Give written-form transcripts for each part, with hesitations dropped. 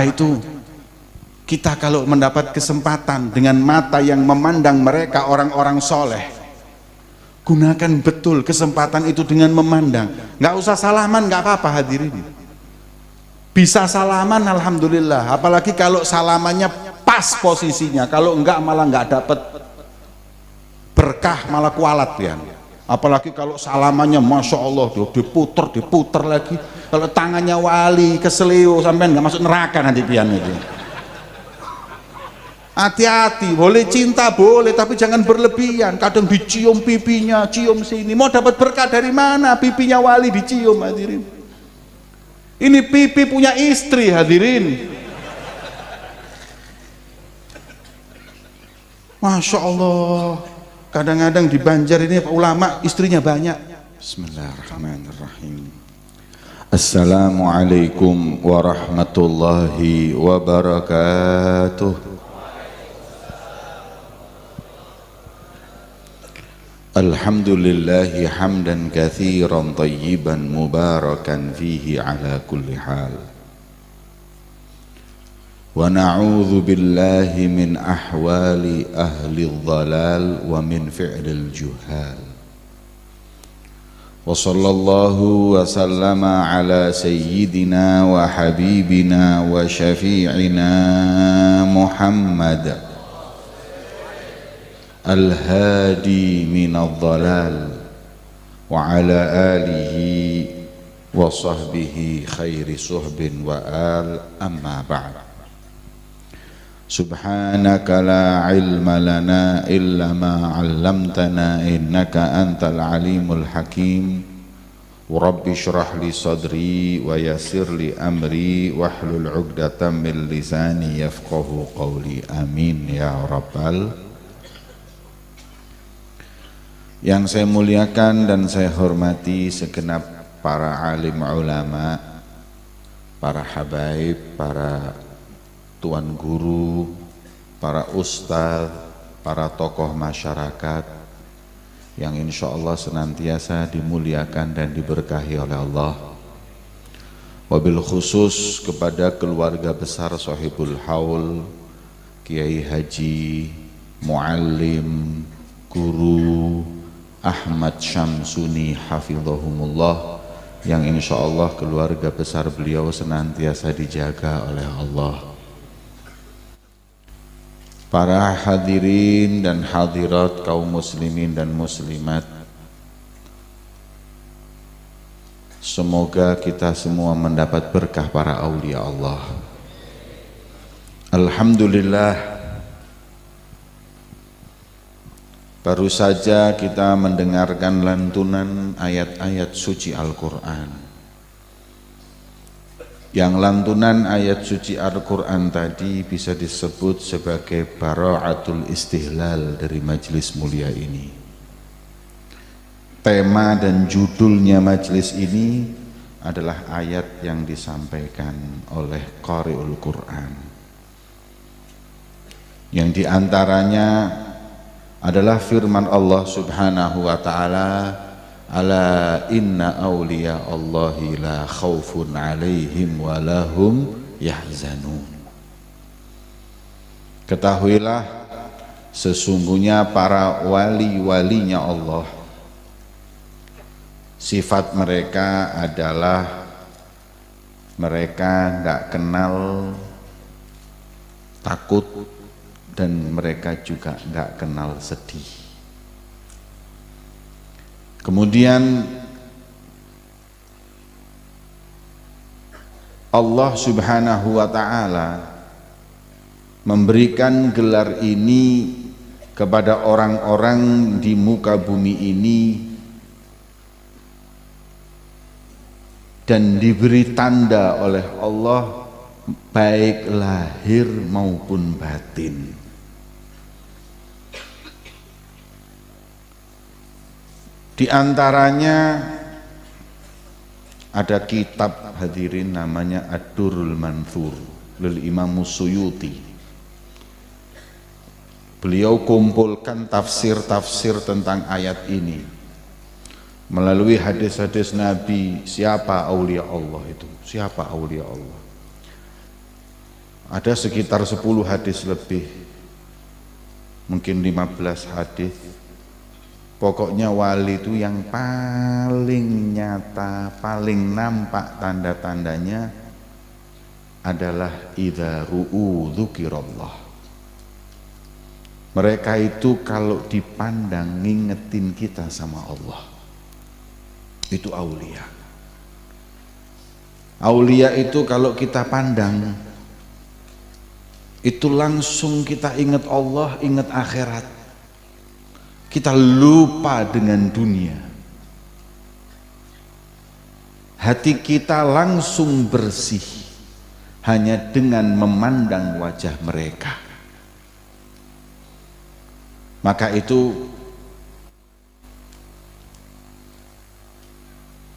itu kita kalau mendapat kesempatan dengan mata yang memandang mereka orang-orang soleh, gunakan betul kesempatan itu dengan memandang. Nggak usah salaman, nggak apa-apa hadirin. Bisa salaman alhamdulillah, apalagi kalau salamannya pas posisinya. Kalau enggak malah nggak dapat berkah, malah kualat ya. Apalagi kalau salamannya masya Allah diputer lagi. Kalau tangannya wali keselio sampai nggak masuk neraka nanti pian itu. Hati-hati, boleh cinta boleh, tapi jangan berlebihan. Kadang dicium pipinya, cium sini. Mau dapat berkah dari mana? Pipinya wali dicium hadirin. Ini pipi punya istri hadirin. Masya Allah. Kadang-kadang di Banjar ini ulama istrinya banyak. Bismillahirrahmanirrahim. Assalamualaikum warahmatullahi wabarakatuh. Alhamdulillahi hamdan katsiran tayyiban mubarakan fihi ala kulli hal. Wa na'udzu billahi min ahwali ahli dhalal wa min fi'lil juhal. Wa sallallahu wa sallama ala sayyidina wa habibina wa syafi'ina Muhammad al-hadi minadh dhalal wa ala alihi wa sahbihi khairi suhbin wa al, amma ba'd. Subhanaka la ilma lana illa ma 'allamtana innaka antal alimul hakim. Rabbi shrah li sadri wa yassir li amri wahlul 'uqdatam min lisani yafqahu qawli. Amin ya rabbal. Yang saya muliakan dan saya hormati segenap para alim ulama, para habaib, para tuan guru, para ustadz, para tokoh masyarakat yang insya Allah senantiasa dimuliakan dan diberkahi oleh Allah. Wabil khusus kepada keluarga besar Sohibul Haul, Kiai Haji, Muallim, Guru Ahmad Syamsuni hafizahumullah, yang insya Allah keluarga besar beliau senantiasa dijaga oleh Allah. Para hadirin dan hadirat kaum muslimin dan muslimat, semoga kita semua mendapat berkah para aulia Allah. Alhamdulillah, baru saja kita mendengarkan lantunan ayat-ayat suci Al-Quran. Yang lantunan ayat suci Al-Quran tadi bisa disebut sebagai bara'atul istihlal dari majelis mulia ini. Tema dan judulnya majelis ini adalah ayat yang disampaikan oleh Qari'ul Quran, yang diantaranya adalah firman Allah subhanahu wa ta'ala, ala inna awliya Allahi la khawfun alaihim wa lahum yahzanun. Ketahuilah sesungguhnya para wali-walinya Allah, sifat mereka adalah mereka enggak kenal takut dan mereka juga enggak kenal sedih. Kemudian Allah subhanahu wa ta'ala memberikan gelar ini kepada orang-orang di muka bumi ini dan diberi tanda oleh Allah baik lahir maupun batin. Di antaranya ada kitab hadirin namanya Ad-Durrul Manthur lil Imam Suyuti. Beliau kumpulkan tafsir-tafsir tentang ayat ini melalui hadis-hadis Nabi. Siapa aulia Allah itu? Siapa aulia Allah? Ada sekitar 10 hadis lebih, mungkin 15 hadis. Pokoknya wali itu yang paling nyata, paling nampak tanda-tandanya adalah idza ru'u dzukirallah. Mereka itu kalau dipandang ngingetin kita sama Allah. Itu aulia. Aulia itu kalau kita pandang itu langsung kita ingat Allah, ingat akhirat. Kita lupa dengan dunia. Hati kita langsung bersih hanya dengan memandang wajah mereka. Maka itu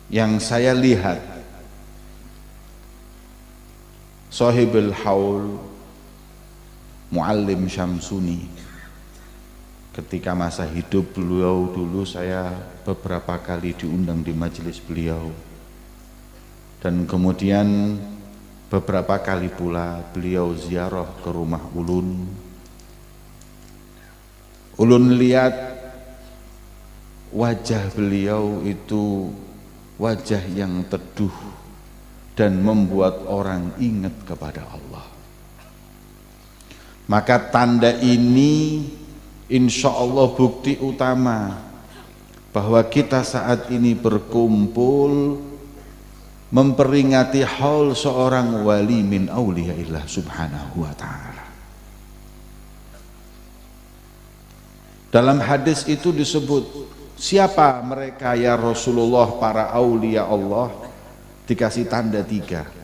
yang saya lihat, Sahibul Haul Muallim Syamsuni, ketika masa hidup beliau dulu saya beberapa kali diundang di majelis beliau, dan kemudian beberapa kali pula beliau ziarah ke rumah ulun. Ulun lihat wajah beliau itu wajah yang teduh dan membuat orang ingat kepada Allah. Maka tanda ini insya Allah bukti utama bahwa kita saat ini berkumpul memperingati haul seorang wali min auliyaillah subhanahu wa ta'ala. Dalam hadis itu disebut, siapa mereka ya Rasulullah, para aulia Allah? Dikasih tanda 3.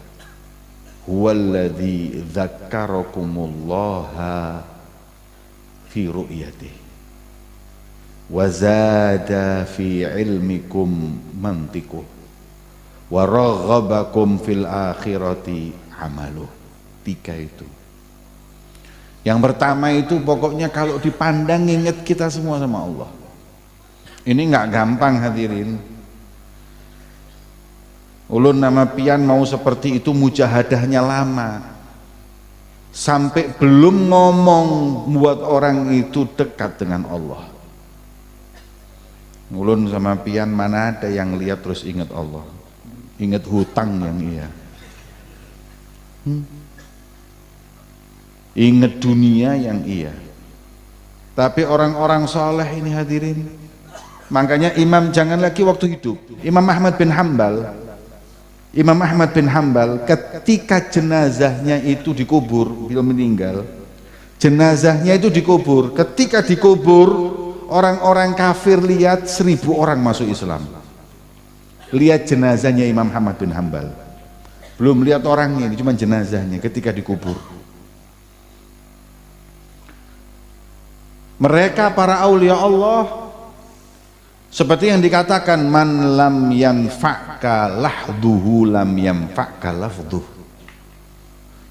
Huwallazi dzakkarakumullah fi ru'yatihi wa zada fi ilmikum mantiquh wa raghabakum fil akhirati amaluh. 3 itu. Yang pertama itu pokoknya kalau dipandang ingat kita semua sama Allah. Ini nggak gampang hadirin. Ulun nama pian mau seperti itu mujahadahnya lama. Sampai belum ngomong buat orang itu dekat dengan Allah. Ulun sama pian mana ada yang lihat terus ingat Allah. Ingat hutang yang iya. Ingat dunia yang iya. Tapi orang-orang soleh ini hadirin, makanya imam jangan lagi waktu hidup. Imam Ahmad bin Hambal ketika jenazahnya itu dikubur, beliau meninggal, jenazahnya itu dikubur. Ketika dikubur, orang-orang kafir lihat 1000 orang masuk Islam. Lihat jenazahnya Imam Ahmad bin Hambal, belum lihat orangnya, ini cuma jenazahnya ketika dikubur. Mereka para aulia Allah seperti yang dikatakan, man lam yanfa'ka lahduhu lam yanfa'ka lafduh.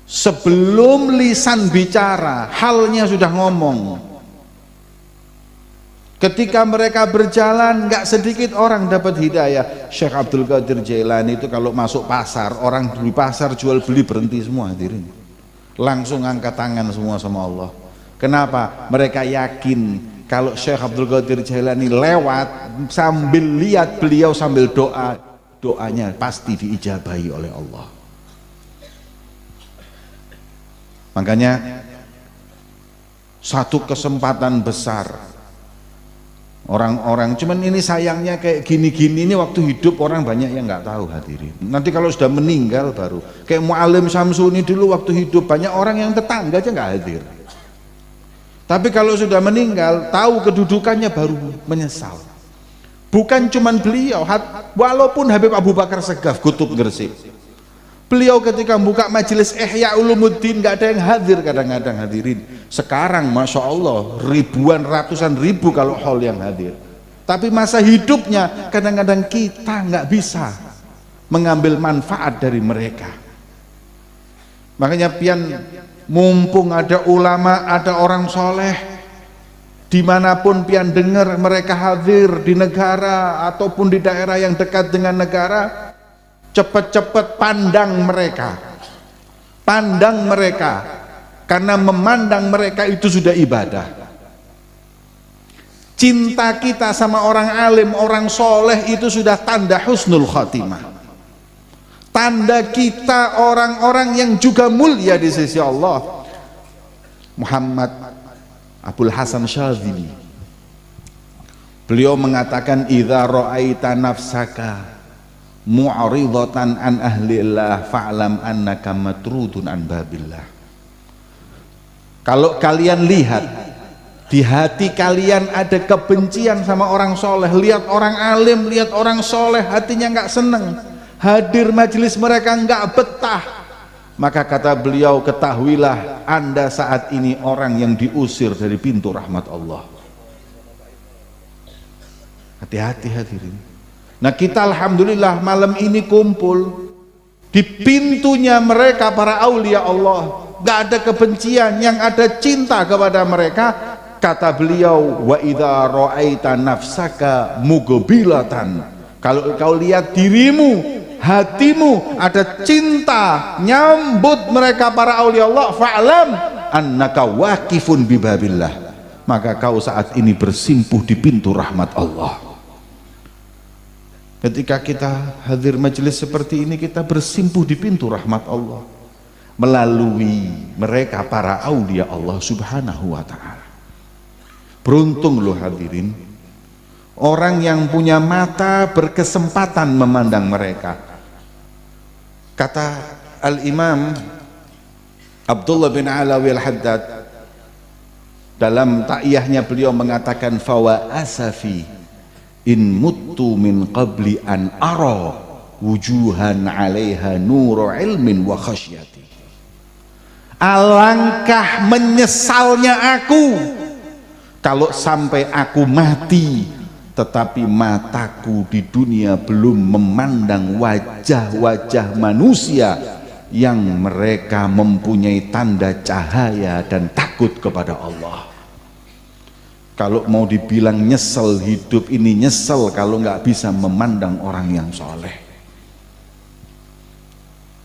Sebelum lisan bicara, halnya sudah ngomong. Ketika mereka berjalan, nggak sedikit orang dapat hidayah. Syekh Abdul Qadir Jailani itu kalau masuk pasar, orang di pasar jual beli berhenti semua hadirin. Langsung angkat tangan semua sama Allah. Kenapa? Mereka yakin kalau Syekh Abdul Qadir Jailani lewat sambil lihat beliau sambil doa, doanya pasti diijabahi oleh Allah. Makanya satu kesempatan besar orang-orang, cuman ini sayangnya kayak gini-gini ini waktu hidup orang banyak yang nggak tahu hadirin. Nanti kalau sudah meninggal baru kayak Muallim Syamsuni dulu waktu hidup banyak orang yang tetangga aja nggak hadir. Tapi kalau sudah meninggal, tahu kedudukannya baru menyesal. Bukan cuman beliau, walaupun Habib Abu Bakar Segaf Kutub Gresik, beliau ketika buka majelis Ihya Ulumuddin nggak ada yang hadir kadang-kadang hadirin. Sekarang Masya Allah ribuan, ratusan ribu kalau haul yang hadir. Tapi masa hidupnya kadang-kadang kita nggak bisa mengambil manfaat dari mereka. Makanya pian mumpung ada ulama, ada orang soleh, dimanapun pian dengar mereka hadir di negara ataupun di daerah yang dekat dengan negara, cepat-cepat pandang mereka, karena memandang mereka itu sudah ibadah. Cinta kita sama orang alim, orang soleh itu sudah tanda husnul khatimah, tanda kita orang-orang yang juga mulia di sisi Allah. Muhammad Abul Hasan Syadzili, beliau mengatakan, idza ra'aita nafsaka mu'ridatan an ahlillah fa'lam annaka matrudun an babillah. Kalau kalian lihat di hati kalian ada kebencian sama orang soleh, lihat orang alim, lihat orang soleh, hatinya nggak seneng, hadir majelis mereka nggak betah, maka kata beliau, ketahuilah Anda saat ini orang yang diusir dari pintu rahmat Allah. Hati-hati hadirin. Nah kita alhamdulillah malam ini kumpul di pintunya mereka, para aulia Allah, nggak ada kebencian, yang ada cinta kepada mereka. Kata beliau, wa idza ra'aita nafsaka mughbilatan, kalau kau lihat dirimu, hatimu ada cinta nyambut mereka para aulia Allah, fa'lam annaka waqifun bibabillah, maka kau saat ini bersimpuh di pintu rahmat Allah. Ketika kita hadir majelis seperti ini, kita bersimpuh di pintu rahmat Allah melalui mereka para aulia Allah subhanahu wa ta'ala. Beruntung loh hadirin, orang yang punya mata berkesempatan memandang mereka. Kata Al-Imam Abdullah bin Alawi Al-Haddad dalam ta'iyahnya, beliau mengatakan, fawa asafi in muttu min qabli an ara wujuhan 'alaiha nuru ilmin wa khasyati. Alangkah menyesalnya aku kalau sampai aku mati tetapi mataku di dunia belum memandang wajah-wajah manusia yang mereka mempunyai tanda cahaya dan takut kepada Allah. Kalau mau dibilang nyesel, hidup ini nyesel kalau nggak bisa memandang orang yang soleh.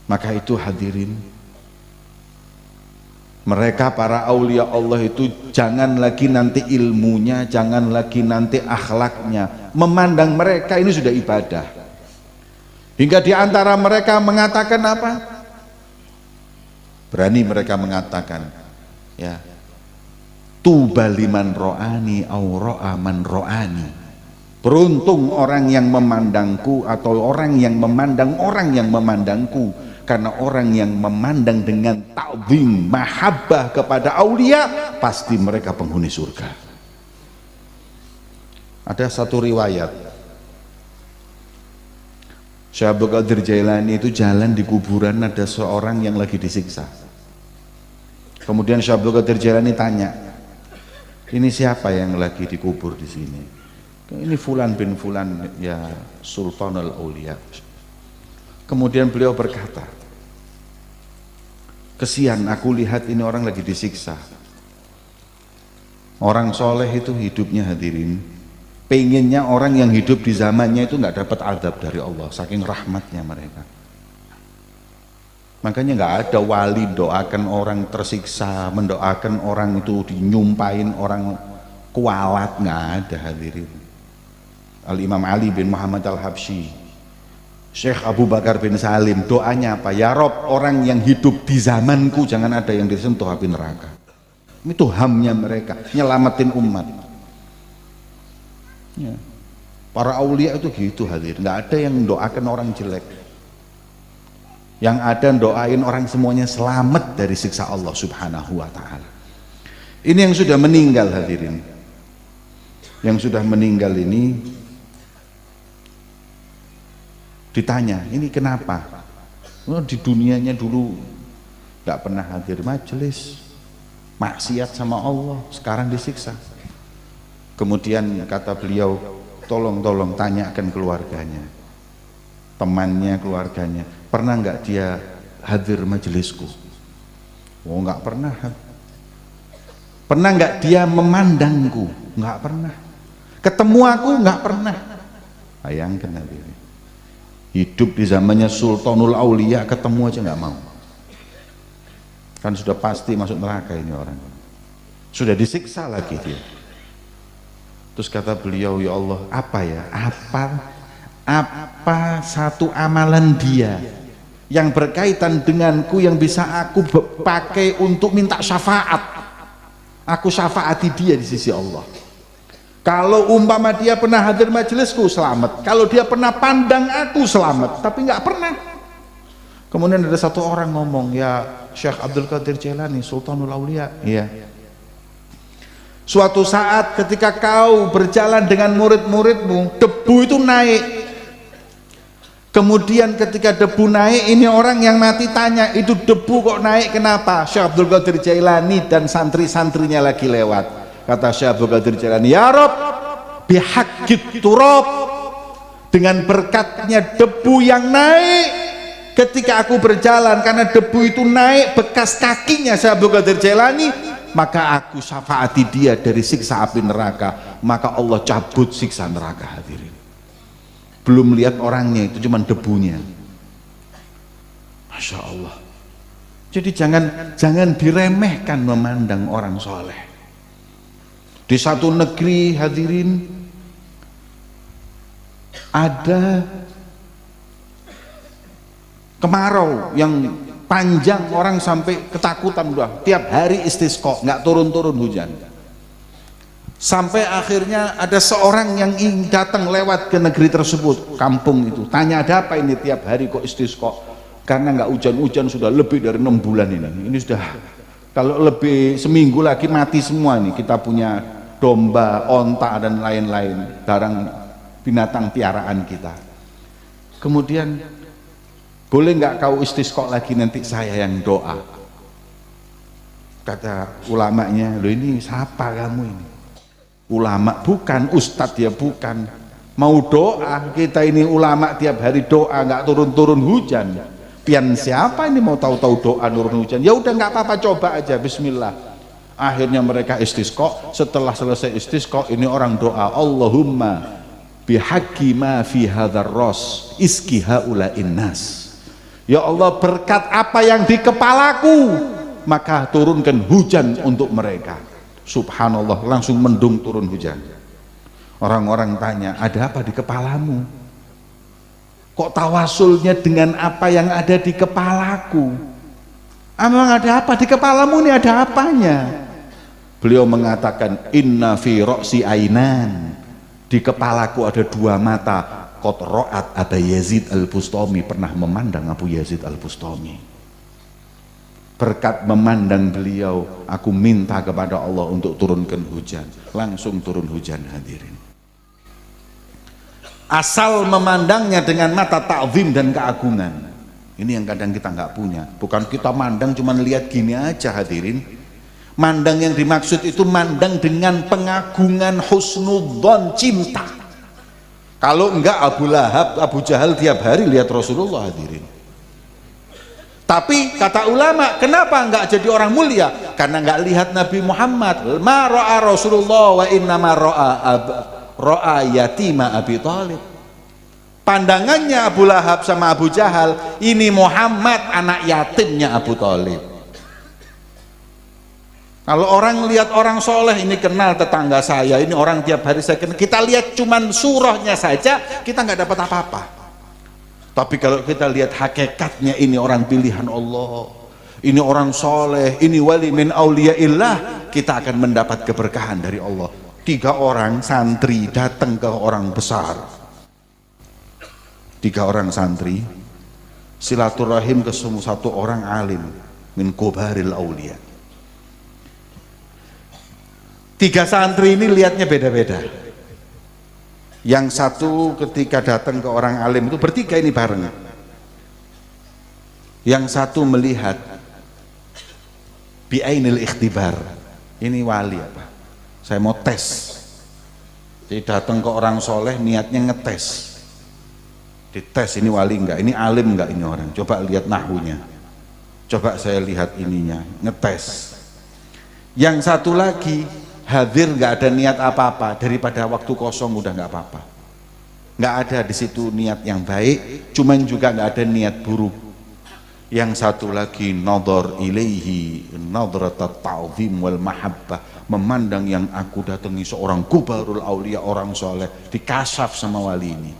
Maka itu hadirin, mereka para aulia Allah itu jangan lagi nanti ilmunya, jangan lagi nanti akhlaknya, memandang mereka ini sudah ibadah. Hingga di antara mereka mengatakan apa? Berani mereka mengatakan, ya, tuba liman ro'ani au ro'a man ro'ani. Beruntung orang yang memandangku atau orang yang memandang orang yang memandangku, karena orang yang memandang dengan ta'zim, mahabbah kepada aulia, pasti mereka penghuni surga. Ada satu riwayat, Syekh Abdul Qadir Jailani itu jalan di kuburan, ada seorang yang lagi disiksa. Kemudian Syekh Abdul Qadir Jailani tanya, ini siapa yang lagi dikubur di sini? Ini Fulan bin Fulan, ya Sultanul Aulia. Kemudian beliau berkata, kesian aku lihat ini orang lagi disiksa. Orang soleh itu hidupnya hadirin, pengennya orang yang hidup di zamannya itu nggak dapat adab dari Allah, saking rahmatnya mereka. Makanya nggak ada wali doakan orang tersiksa, mendoakan orang itu dinyumpain orang kualat, nggak ada hadirin. Al-Imam Ali bin Muhammad Al-Habsyi, Syekh Abu Bakar bin Salim, doanya apa? Ya Rob, orang yang hidup di zamanku jangan ada yang disentuh api neraka. Itu hamnya mereka, nyelamatin umat. Ya. Para aulia itu gitu hadir, nggak ada yang doakan orang jelek. Yang ada doain orang semuanya selamat dari siksa Allah subhanahu wa ta'ala. Ini yang sudah meninggal hadirin. Yang sudah meninggal ini ditanya, ini kenapa? Oh, di dunianya dulu nggak pernah hadir majelis, maksiat sama Allah, sekarang disiksa. Kemudian kata beliau, tolong tanyakan keluarganya, temannya, keluarganya, pernah nggak dia hadir majelisku? Oh, nggak pernah. Pernah nggak dia memandangku? Nggak pernah. Ketemu aku? Nggak pernah. Bayangkan hadirin, hidup di zamannya Sultanul Aulia, ketemu aja nggak mau. Kan sudah pasti masuk neraka ini orang, sudah disiksa lagi dia. Terus kata beliau, ya Allah, apa satu amalan dia yang berkaitan denganku yang bisa aku pakai untuk minta syafaat, aku syafaati dia di sisi Allah. Kalau umpama dia pernah hadir majelisku, selamat. Kalau dia pernah pandang aku, selamat. Tapi nggak pernah. Kemudian ada satu orang ngomong, ya Syekh Abdul Qadir Jailani, Sultanul Aulia, iya, suatu saat ketika kau berjalan dengan murid-muridmu, debu itu naik. Kemudian ketika debu naik, ini orang yang mati tanya, itu debu kok naik kenapa? Syekh Abdul Qadir Jailani dan santri-santrinya lagi lewat. Kata Syekh Abdul Qadir Jailani, ya Rob, bihaqqit turab, dengan berkatnya debu yang naik ketika aku berjalan, karena debu itu naik bekas kakinya Syekh Abdul Qadir Jailani, maka aku syafaati dia dari siksa api neraka, maka Allah cabut siksa neraka. Hadirin, belum lihat orangnya, itu cuman debunya. Masya Allah. Jadi jangan diremehkan memandang orang soleh. Di satu negeri, hadirin, ada kemarau yang panjang, orang sampai ketakutan, udah tiap hari istisqa, nggak turun-turun hujan. Sampai akhirnya ada seorang yang ingin datang lewat ke negeri tersebut, kampung itu, tanya, ada apa ini tiap hari kok istisqa? Karena nggak hujan-hujan sudah lebih dari 6 bulan ini sudah, kalau lebih seminggu lagi mati semua nih, kita punya domba, onta dan lain-lain, barang binatang piaraan kita. Kemudian, boleh nggak kau istisqa lagi, nanti saya yang doa? Kata ulamanya, lo ini siapa kamu ini? Ulama bukan, ustadz ya bukan, mau doa, kita ini ulama tiap hari doa nggak turun-turun hujan, pian siapa ini mau tahu-tahu doa turun hujan? Ya udah nggak apa-apa, coba aja, bismillah. Akhirnya mereka istisqa. Setelah selesai istisqa, ini orang doa, Allahumma bihaqqi ma fi hadzal ras iski haula'in nas, ya Allah, berkat apa yang di kepalaku, maka turunkan hujan untuk mereka. Subhanallah, langsung mendung turun hujan. Orang-orang tanya, ada apa di kepalamu? Kok tawasulnya dengan apa yang ada di kepalaku? Emang ada apa di kepalamu, ini ada apanya? Beliau mengatakan, inna fi ro'si ainan, di kepalaku ada 2 mata. Qad ra'at Aba Yazid Al-Bustami, pernah memandang Abu Yazid Al-Bustami. Berkat memandang beliau, aku minta kepada Allah untuk turunkan hujan. Langsung turun hujan, hadirin. Asal memandangnya dengan mata ta'zim dan keagungan. Ini yang kadang kita nggak punya. Bukan kita mandang cuma lihat gini aja, hadirin. Mandang yang dimaksud itu mandang dengan pengagungan, husnudzon, cinta. Kalau enggak, Abu Lahab, Abu Jahal tiap hari lihat Rasulullah, hadirin. Tapi kata ulama, kenapa enggak jadi orang mulia? Karena enggak lihat Nabi Muhammad. Ma ra'a Rasulullah wa innama ra'a yatima Abi Thalib. Pandangannya Abu Lahab sama Abu Jahal, ini Muhammad anak yatimnya Abu Thalib. Kalau orang lihat orang soleh, ini kenal tetangga saya, ini orang tiap hari saya kenal, kita lihat cuman surahnya saja, kita nggak dapat apa-apa. Tapi kalau kita lihat hakikatnya, ini orang pilihan Allah, ini orang soleh, ini wali min auliyaillah, kita akan mendapat keberkahan dari Allah. 3 orang santri datang ke orang besar, 3 orang santri silaturahim ke satu orang alim min kubaril aulia. 3 santri ini lihatnya beda-beda. Yang satu ketika datang ke orang alim itu bertiga ini bareng. Yang satu melihat bi'ainil ikhtibar, ini wali apa? Saya mau tes. Jadi datang ke orang soleh niatnya ngetes. Dites, ini wali enggak, ini alim enggak ini orang. Coba lihat nahunya. Coba saya lihat ininya, ngetes. Yang satu lagi hadir nggak ada niat apa-apa, daripada waktu kosong udah nggak apa-apa, nggak ada di situ niat yang baik, cuman juga nggak ada niat buruk. Yang satu lagi nadhar ilaihi nadratat ta'zim wal mahabbah, memandang yang aku datangi seorang kubarul aulia, orang soleh, dikasaf sama wali ini.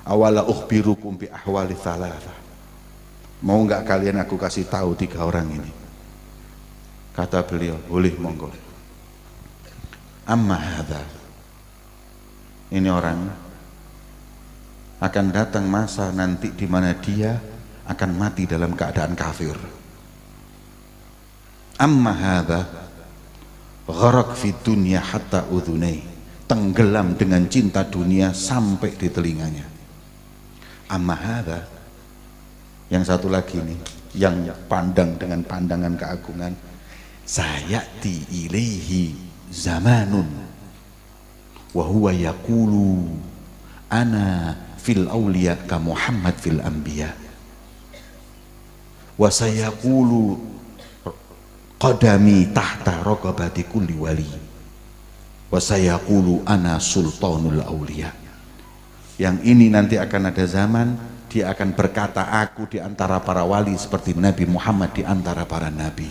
Awala ukhbirukum bi ahwali thalatha, mau nggak kalian aku kasih tahu 3 orang ini? Kata beliau, boleh, monggo. Amma hadza, ini orang akan datang masa nanti di mana dia akan mati dalam keadaan kafir. Amma hadza gharaq fi dunya hatta udhunai, tenggelam dengan cinta dunia sampai di telinganya. Amma hadza, yang satu lagi nih, yang pandang dengan pandangan keagungan, sayati ilaihi zamanun wa huwa yaqulu ana fil awliya ka Muhammad fil anbiya wa sayaqulu qadami tahta raqabati kulli wali wa sayaqulu ana sultanul awliya. Yang ini nanti akan ada zaman dia akan berkata, aku di antara para wali seperti Nabi Muhammad di antara para nabi,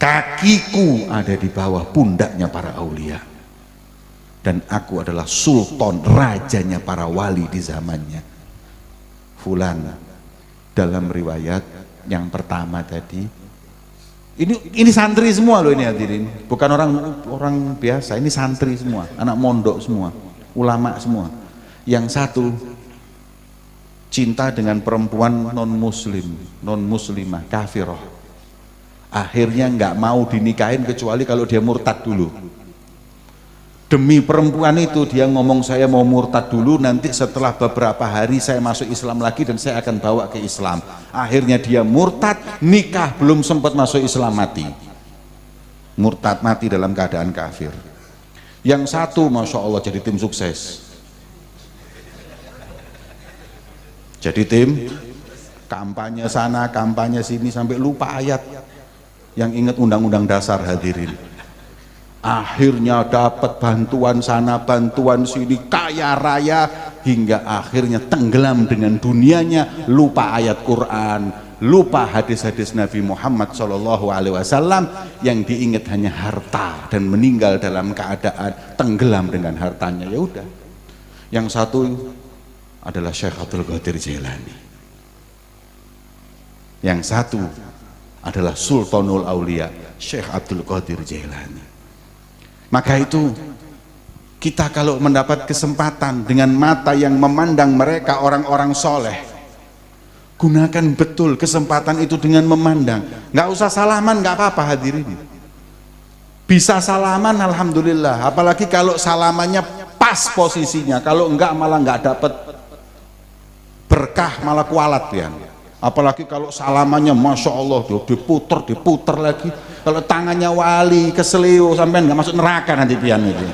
kakiku ada di bawah pundaknya para aulia, dan aku adalah sultan, rajanya para wali di zamannya. Fulan, dalam riwayat yang pertama tadi, ini santri semua loh ini hadirin, bukan orang biasa, ini santri semua, anak mondok semua, ulama semua. Yang satu cinta dengan perempuan non muslimah, kafirah, akhirnya nggak mau dinikahin kecuali kalau dia murtad dulu. Demi perempuan itu dia ngomong, saya mau murtad dulu, nanti setelah beberapa hari saya masuk Islam lagi dan saya akan bawa ke Islam. Akhirnya dia murtad, nikah belum sempat masuk Islam, mati. Murtad, mati dalam keadaan kafir. Yang satu Masya Allah jadi tim sukses, jadi tim kampanye sana kampanye sini sampai lupa ayat, yang ingat undang-undang dasar hadirin. Akhirnya dapat bantuan sana bantuan sini, kaya raya, hingga akhirnya tenggelam dengan dunianya, lupa ayat Quran, lupa hadis-hadis Nabi Muhammad SAW, yang diingat hanya harta dan meninggal dalam keadaan tenggelam dengan hartanya. Ya udah, yang satu adalah Syekh Abdul Qadir Jailani, yang satu adalah Sultanul Aulia Syekh Abdul Qadir Jailani. Maka itu kita kalau mendapat kesempatan dengan mata yang memandang mereka orang-orang soleh, gunakan betul kesempatan itu dengan memandang. Nggak usah salaman, nggak apa-apa hadirin. Bisa salaman alhamdulillah, apalagi kalau salamannya pas posisinya, kalau enggak malah nggak dapat berkah, malah kualat ya. Apalagi kalau salamannya Masya Allah diputer lagi, kalau tangannya wali keselio sampai nggak masuk neraka nanti pian itu.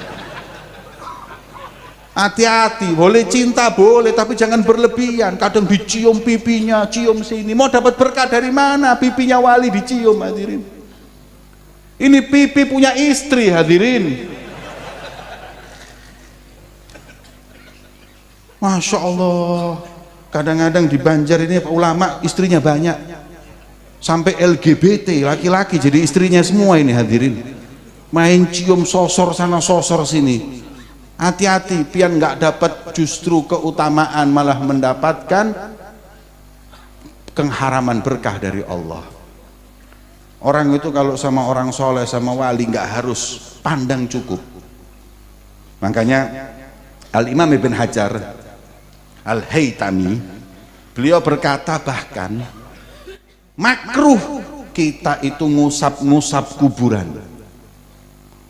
Hati-hati, boleh cinta boleh, tapi jangan berlebihan. Kadang dicium pipinya, cium sini, mau dapat berkah dari mana? Pipinya wali dicium hadirin. Ini pipi punya istri hadirin. Masya Allah, kadang-kadang di Banjar ini ulama istrinya banyak, sampai LGBT laki-laki jadi istrinya semua ini hadirin. Main cium sosor sana sosor sini. Hati-hati, pian nggak dapat justru keutamaan, malah mendapatkan pengharaman berkah dari Allah. Orang itu kalau sama orang soleh sama wali nggak harus pandang cukup. Makanya Al-Imam Ibn Hajar Al-Haytami beliau berkata, bahkan makruh kita itu ngusap-ngusap kuburan,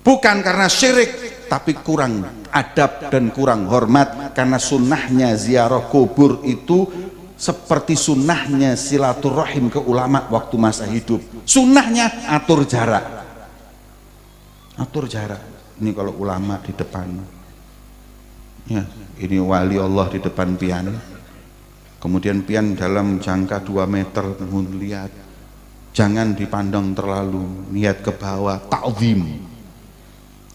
bukan karena syirik, tapi kurang adab dan kurang hormat. Karena sunnahnya ziarah kubur itu seperti sunnahnya silaturahim ke ulama waktu masa hidup. Sunnahnya atur jarak, atur jarak. Ini kalau ulama di depan ya, ini wali Allah di depan pian, kemudian pian dalam jangka 2 meter, lihat, jangan dipandang terlalu, niat ke bawah, ta'zim.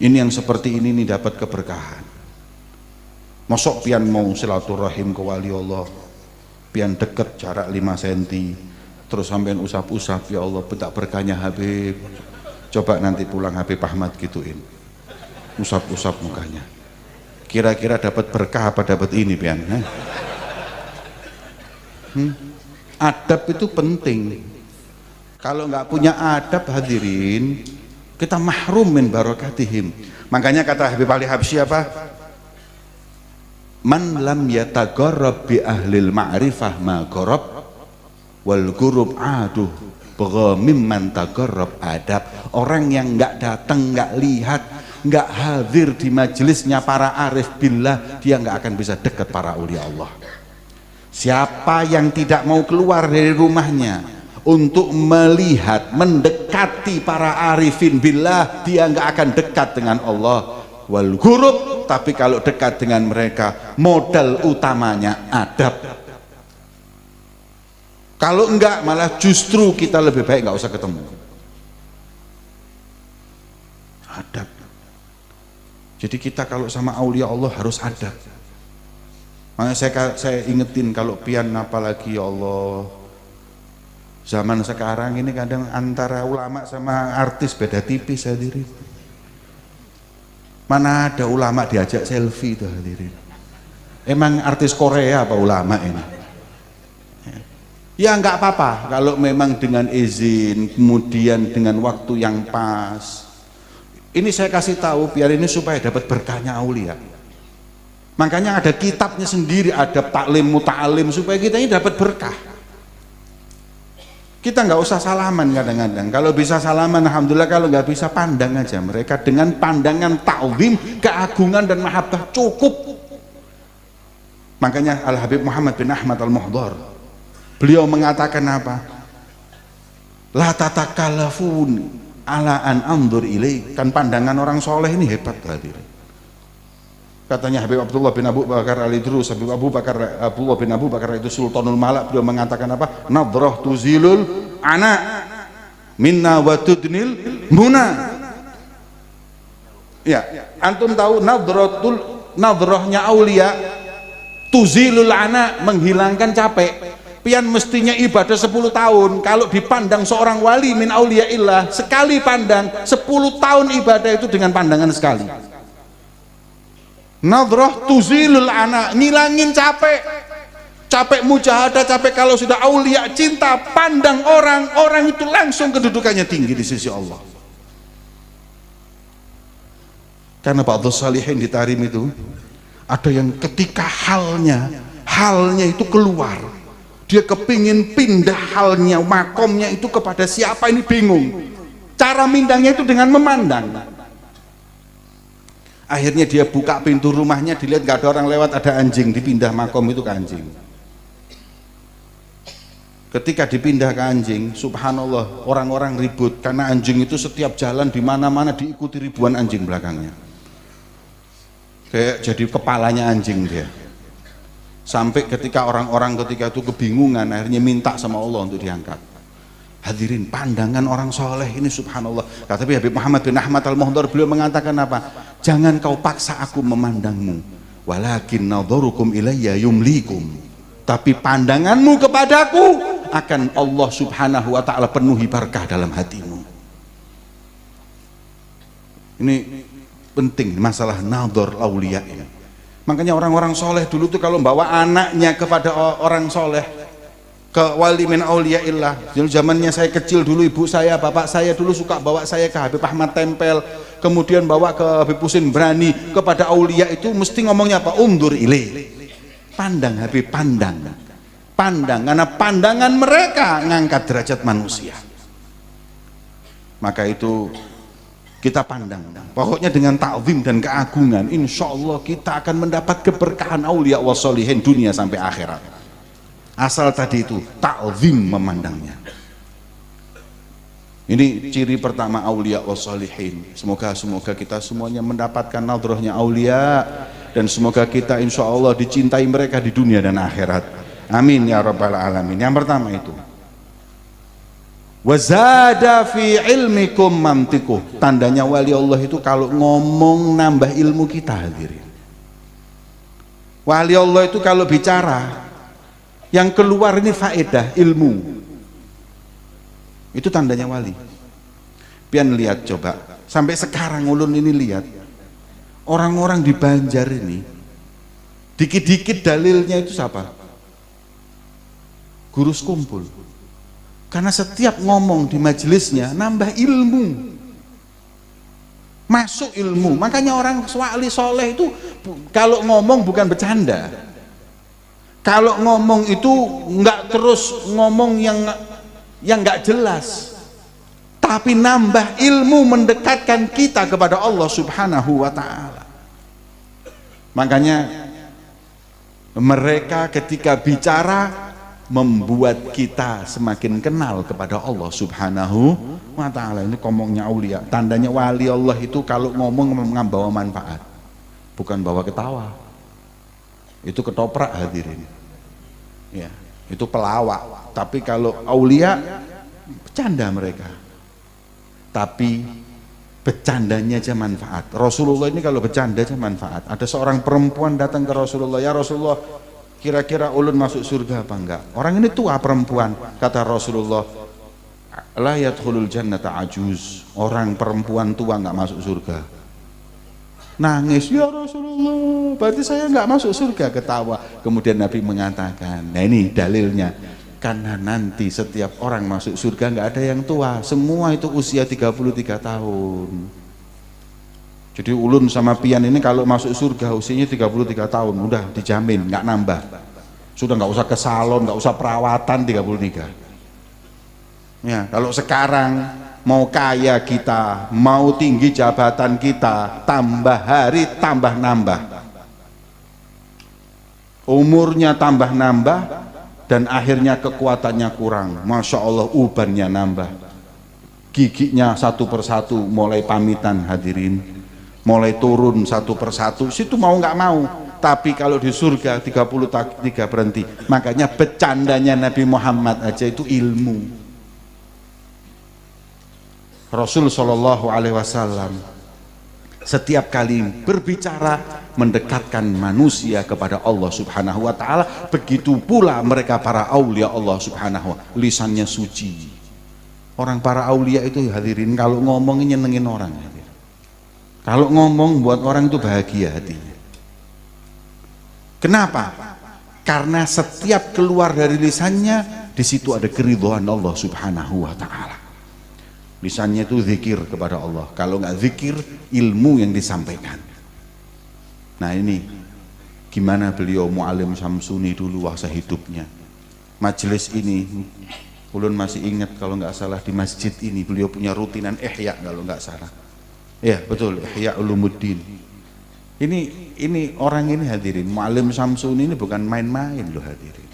Ini yang seperti ini dapat keberkahan. Masuk pian mau silaturahim ke wali Allah, pian deket jarak 5 cm, terus sampean usap-usap, ya Allah bentak berkahnya Habib. Coba nanti pulang Habib Ahmad gituin, usap-usap mukanya, kira-kira dapat berkah apa dapat ini pian? Adab itu penting. Kalau nggak punya adab hadirin, kita mahrum min barakatihim. Makanya kata Habib Ali Habsyi apa? Man lam yatagharrab bi ahlil ma'rifah ma gharab wal ghurub aduh bagha mimman tagharrab adab. Orang yang nggak datang, nggak lihat, nggak hadir di majelisnya para arif billah, dia nggak akan bisa dekat para aulia Allah. Siapa yang tidak mau keluar dari rumahnya untuk melihat, mendekati para arifin billah, dia nggak akan dekat dengan Allah. Wal ghurub, tapi kalau dekat dengan mereka modal utamanya adab. Kalau enggak malah justru kita lebih baik nggak usah ketemu. Adab. Jadi kita kalau sama aulia Allah harus adab. Makanya saya ingetin kalau pian apalagi ya Allah, zaman sekarang ini kadang antara ulama sama artis beda tipis hadirin. Mana ada ulama diajak selfie itu hadirin. Emang artis Korea apa ulama ini? Ya nggak apa-apa kalau memang dengan izin, kemudian dengan waktu yang pas. Ini saya kasih tahu biar ini supaya dapat berkahnya aulia. Makanya ada kitabnya sendiri, ada taklim muta'alim supaya kita ini dapat berkah. Kita nggak usah salaman kadang-kadang. Kalau bisa salaman alhamdulillah, kalau nggak bisa pandang aja mereka dengan pandangan ta'zim, keagungan dan mahabbah cukup. Makanya Al Habib Muhammad bin Ahmad Al Muhdar, beliau mengatakan apa? La tatakallafun ala an anzur ilaik. Kan pandangan orang soleh ini hebat hadirin. Katanya Habib Abdullah bin Abu Bakar Al-Idrus, Habib Abdullah bin Abu Bakar itu Sultanul Malak, beliau mengatakan apa? Nadrah tuzilul ana minna wa tudnil muna. Ya, antum tahu nadrahnya aulia tuzilul ana, menghilangkan capek. Pian mestinya ibadah 10 tahun, kalau dipandang seorang wali min auliaillah, sekali pandang 10 tahun ibadah itu dengan pandangan sekali. Nadrah tuzilul ana, ngilangin capek mujahadah, capek. Kalau sudah aulia cinta pandang orang itu langsung kedudukannya tinggi di sisi Allah. Karena ba'dhus salihin di Tarim itu ada yang ketika halnya itu keluar, dia kepingin pindah halnya, makomnya itu kepada siapa ini bingung. Cara mindangnya itu dengan memandang. Akhirnya dia buka pintu rumahnya, dilihat gak ada orang lewat, ada anjing, dipindah makom itu ke anjing. Ketika dipindah ke anjing, subhanallah, orang-orang ribut karena anjing itu setiap jalan di mana-mana diikuti ribuan anjing belakangnya. Kayak jadi kepalanya anjing dia. Sampai ketika orang-orang ketika itu kebingungan, akhirnya minta sama Allah untuk diangkat. Hadirin, pandangan orang soleh ini subhanallah. Kata Habib Muhammad bin Ahmad Al-Muhdar, beliau mengatakan apa? Jangan kau paksa aku memandangmu, walakin nadharukum ilayya yumlikum. Tapi pandanganmu kepadaku akan Allah subhanahu wa ta'ala penuhi barakah dalam hatimu. Ini penting masalah nadhar aulia ini. Makanya orang-orang soleh dulu tuh kalau bawa anaknya kepada orang soleh, ke wali min auliaillah. Zamannya saya kecil dulu, ibu saya, bapak saya dulu suka bawa saya ke Habib Ahmad Tempel, kemudian bawa ke Habib Husin Brani, kepada aulia itu mesti ngomongnya apa? Undur ilaih. Pandang Habib, pandang. Karena pandangan mereka ngangkat derajat manusia. Maka itu kita pandang. Pokoknya dengan ta'zim dan keagungan, insya Allah kita akan mendapat keberkahan aulia wa sholihin dunia sampai akhirat. Asal tadi itu ta'zim memandangnya. Ini ciri pertama aulia wassalihin. Semoga kita semuanya mendapatkan nadrahnya aulia, dan semoga kita insya Allah dicintai mereka di dunia dan akhirat. Amin ya rabbal alamin. Yang pertama itu. Wazada fi ilmikum mamtikuh. Tandanya wali Allah itu kalau ngomong nambah ilmu kita hadirin. Wali Allah itu kalau bicara yang keluar ini faedah, ilmu. Itu tandanya wali. Pian lihat coba, sampai sekarang ulun ini lihat orang-orang di Banjar ini dikit-dikit dalilnya itu siapa? Guru sekumpul. Karena setiap ngomong di majelisnya nambah ilmu, masuk ilmu. Makanya orang wali soleh itu kalau ngomong bukan bercanda. Kalau ngomong itu nggak terus ngomong yang nggak jelas, tapi nambah ilmu, mendekatkan kita kepada Allah Subhanahu wa Ta'ala. Makanya mereka ketika bicara membuat kita semakin kenal kepada Allah Subhanahu wa Ta'ala. Ini ngomongnya aulia. Tandanya wali Allah itu kalau ngomong membawa manfaat, bukan bawa ketawa. Itu ketoprak hadirin ya, itu pelawak. Tapi kalau aulia bercanda mereka, tapi bercandanya aja manfaat. Rasulullah ini kalau bercanda aja manfaat. Ada seorang perempuan datang ke Rasulullah, ya Rasulullah, kira-kira ulun masuk surga apa enggak? Orang ini tua perempuan. Kata Rasulullah, la yadkhulul jannata ajuz. Orang perempuan tua enggak masuk surga. Nangis, ya Rasulullah, berarti saya enggak masuk surga. Ketawa. Kemudian Nabi mengatakan, nah ini dalilnya, karena nanti setiap orang masuk surga enggak ada yang tua, semua itu usia 33 tahun. Jadi ulun sama pian ini kalau masuk surga usianya 33 tahun, udah dijamin, nggak nambah. Sudah nggak usah ke salon, nggak usah perawatan 33. Ya, kalau sekarang mau kaya kita, mau tinggi jabatan kita, tambah hari tambah nambah. Umurnya tambah nambah dan akhirnya kekuatannya kurang. Masya Allah ubannya nambah. Giginya satu persatu mulai pamitan hadirin. Mulai turun satu persatu, situ mau nggak mau. Tapi kalau di surga 33 berhenti. Makanya bercandanya Nabi Muhammad aja itu ilmu. Rasul Shallallahu Alaihi Wasallam setiap kali berbicara mendekatkan manusia kepada Allah Subhanahu Wa Taala. Begitu pula mereka para aulia Allah Subhanahu wa Taala, lisannya suci. Orang para aulia itu hadirin kalau ngomongin nyenengin orang. Kalau ngomong buat orang itu bahagia hatinya. Kenapa? Karena setiap keluar dari lisannya di situ ada keridhaan Allah Subhanahu wa Ta'ala. Lisannya itu zikir kepada Allah. Kalau nggak zikir, ilmu yang disampaikan. Nah ini gimana beliau Muallim Syamsuni dulu waktu hidupnya. Majelis ini, ulun masih ingat kalau nggak salah di masjid ini beliau punya rutinan ihya kalau nggak salah. Ya betul, Ihya Ulumuddin. Ini orang ini hadirin, Muallim Syamsuni ini bukan main-main loh hadirin.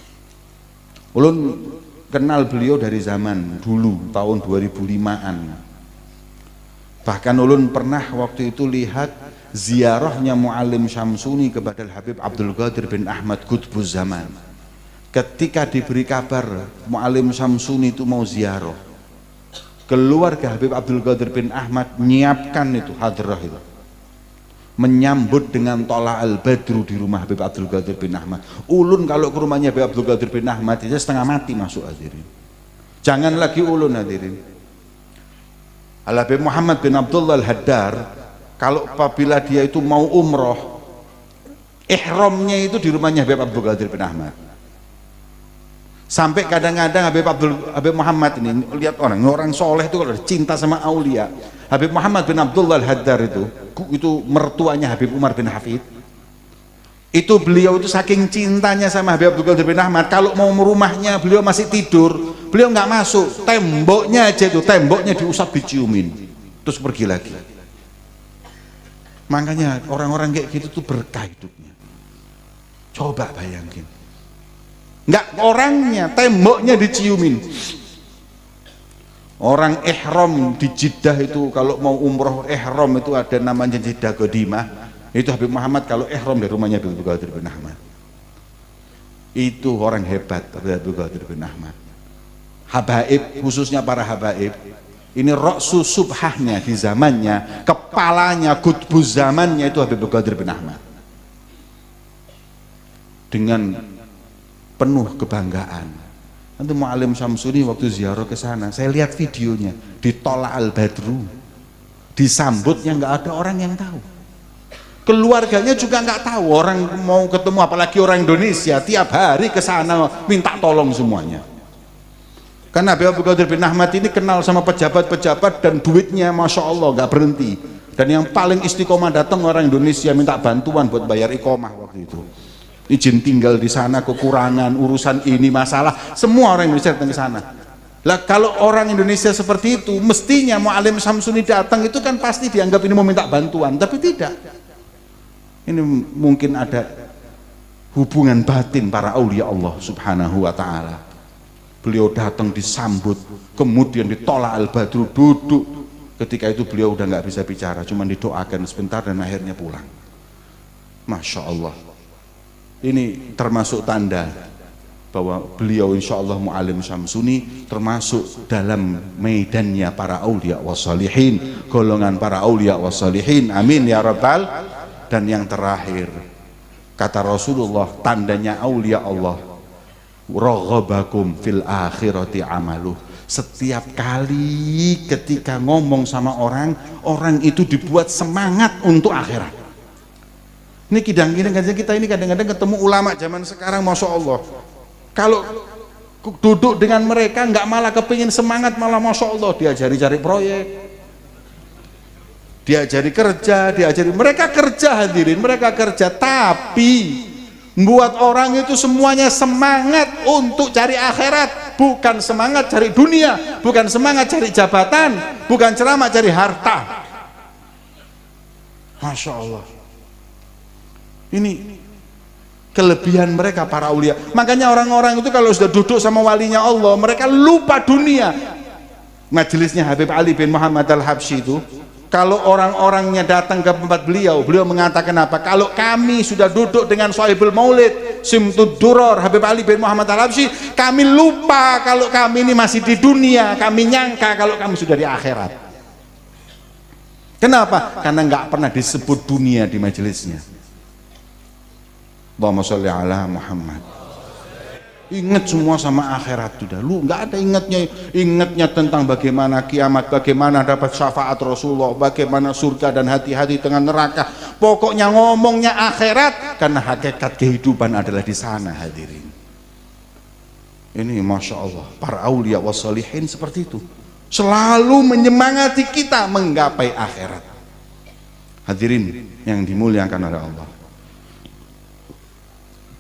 Ulun kenal beliau dari zaman dulu tahun 2005-an. Bahkan ulun pernah waktu itu lihat ziarahnya Muallim Syamsuni kepada Habib Abdul Qadir bin Ahmad Qutbuz Zaman. Ketika diberi kabar Muallim Syamsuni itu mau ziarah, keluarga Habib Abdul Qadir bin Ahmad menyiapkan itu hadrah itu, menyambut dengan tola al-badru di rumah Habib Abdul Qadir bin Ahmad. Ulun kalau ke rumahnya Habib Abdul Qadir bin Ahmad itu setengah mati masuk hadirin. Jangan lagi ulun hadirin. Habib Muhammad bin Abdullah al-Haddar kalau apabila dia itu mau umroh, ihramnya itu di rumahnya Habib Abdul Qadir bin Ahmad. Sampai kadang-kadang Habib Muhammad ini lihat orang soleh itu kalau cinta sama aulia. Habib Muhammad bin Abdullah al-Haddar itu mertuanya Habib Umar bin Hafid. Itu beliau itu saking cintanya sama Habib Abdul Qadir bin Ahmad, kalau mau rumahnya beliau masih tidur, beliau nggak masuk, temboknya aja itu, temboknya diusap diciumin, terus pergi lagi. Makanya orang-orang kayak gitu tuh berkah hidupnya. Coba bayangin. Enggak orangnya, temboknya diciumin. Orang ihram di Jeddah itu kalau mau umroh ihram itu ada namanya Jeddah Qadimah. Itu Habib Muhammad kalau ihram dari rumahnya Habib Qadir bin Ahmad. Itu orang hebat Habib Qadir bin Ahmad. Habaib, khususnya para habaib. Ini ra'su subhahnya di zamannya, kepalanya Qutbuz zamannya itu Habib Qadir bin Ahmad. Dengan penuh kebanggaan. Nanti Mu'alim Syamsuni waktu ziarah ke sana, saya lihat videonya di Tolak Al-Badru, disambutnya nggak ada orang yang tahu, keluarganya juga nggak tahu. Orang mau ketemu, apalagi orang Indonesia, tiap hari ke sana minta tolong semuanya. Karena Habib Abdul Qadir bin Ahmad ini kenal sama pejabat-pejabat dan duitnya Masya Allah nggak berhenti. Dan yang paling istiqomah datang orang Indonesia minta bantuan buat bayar iqomah waktu itu. Izin tinggal di sana, kekurangan, urusan ini, masalah, semua orang Indonesia datang ke sana. Lah kalau orang Indonesia seperti itu, mestinya Mu'alim Syamsuni datang itu kan pasti dianggap ini mau minta bantuan, tapi tidak. Ini mungkin ada hubungan batin para aulia Allah Subhanahu wa ta'ala. Beliau datang disambut, kemudian ditolak Al-Badru, duduk. Ketika itu beliau udah nggak bisa bicara, cuma didoakan sebentar dan akhirnya pulang. Masya Allah. Ini termasuk tanda bahwa beliau insya Allah Mu'alim Syamsuni termasuk dalam medannya para aulia wassalihin, golongan para aulia wassalihin. Amin ya rabbal. Dan yang terakhir, kata Rasulullah, tandanya aulia Allah, raghabakum fil akhirati amaluh. Setiap kali ketika ngomong sama orang, orang itu dibuat semangat untuk akhirat. Ini kidang-kidang kita ini kadang-kadang ketemu ulama zaman sekarang, Masya Allah, kalau duduk dengan mereka nggak malah kepingin semangat, malah Masya Allah diajari cari proyek, diajari kerja, mereka kerja, hadirin, mereka kerja, tapi buat orang itu semuanya semangat untuk cari akhirat, bukan semangat cari dunia, bukan semangat cari jabatan, bukan ceramah cari harta. Masya Allah, ini kelebihan mereka para aulia. Makanya orang-orang itu kalau sudah duduk sama walinya Allah, mereka lupa dunia. Majelisnya Habib Ali bin Muhammad Al-Habsyi itu, kalau orang-orangnya datang ke tempat beliau, beliau mengatakan apa? Kalau kami sudah duduk dengan Sohibul Maulid, Simtud Duror, Habib Ali bin Muhammad Al-Habsyi, kami lupa kalau kami ini masih di dunia, kami nyangka kalau kami sudah di akhirat. Kenapa? Karena nggak pernah disebut dunia di majelisnya. Allahumma sholli ala Muhammad. Ingat semua sama akhirat sudah. Lu nggak ada ingatnya tentang bagaimana kiamat, bagaimana dapat syafaat Rasulullah, bagaimana surga dan hati-hati dengan neraka. Pokoknya ngomongnya akhirat, karena hakikat kehidupan adalah di sana, hadirin. Ini Masya Allah, para aulia wassalihin seperti itu, selalu menyemangati kita menggapai akhirat. Hadirin yang dimuliakan oleh Allah,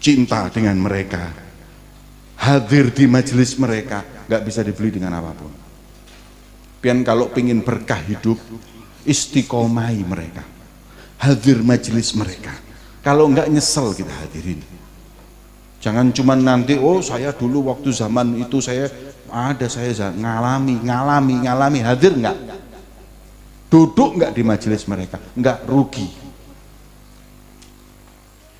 cinta dengan mereka, hadir di majelis mereka, nggak bisa dibeli dengan apapun. Pian kalau pingin berkah hidup, istiqomahi mereka, hadir majelis mereka. Kalau nggak nyesel kita, hadirin. Jangan cuma nanti, oh saya dulu waktu zaman itu saya ngalami, hadir nggak? Duduk nggak di majelis mereka? Nggak, rugi.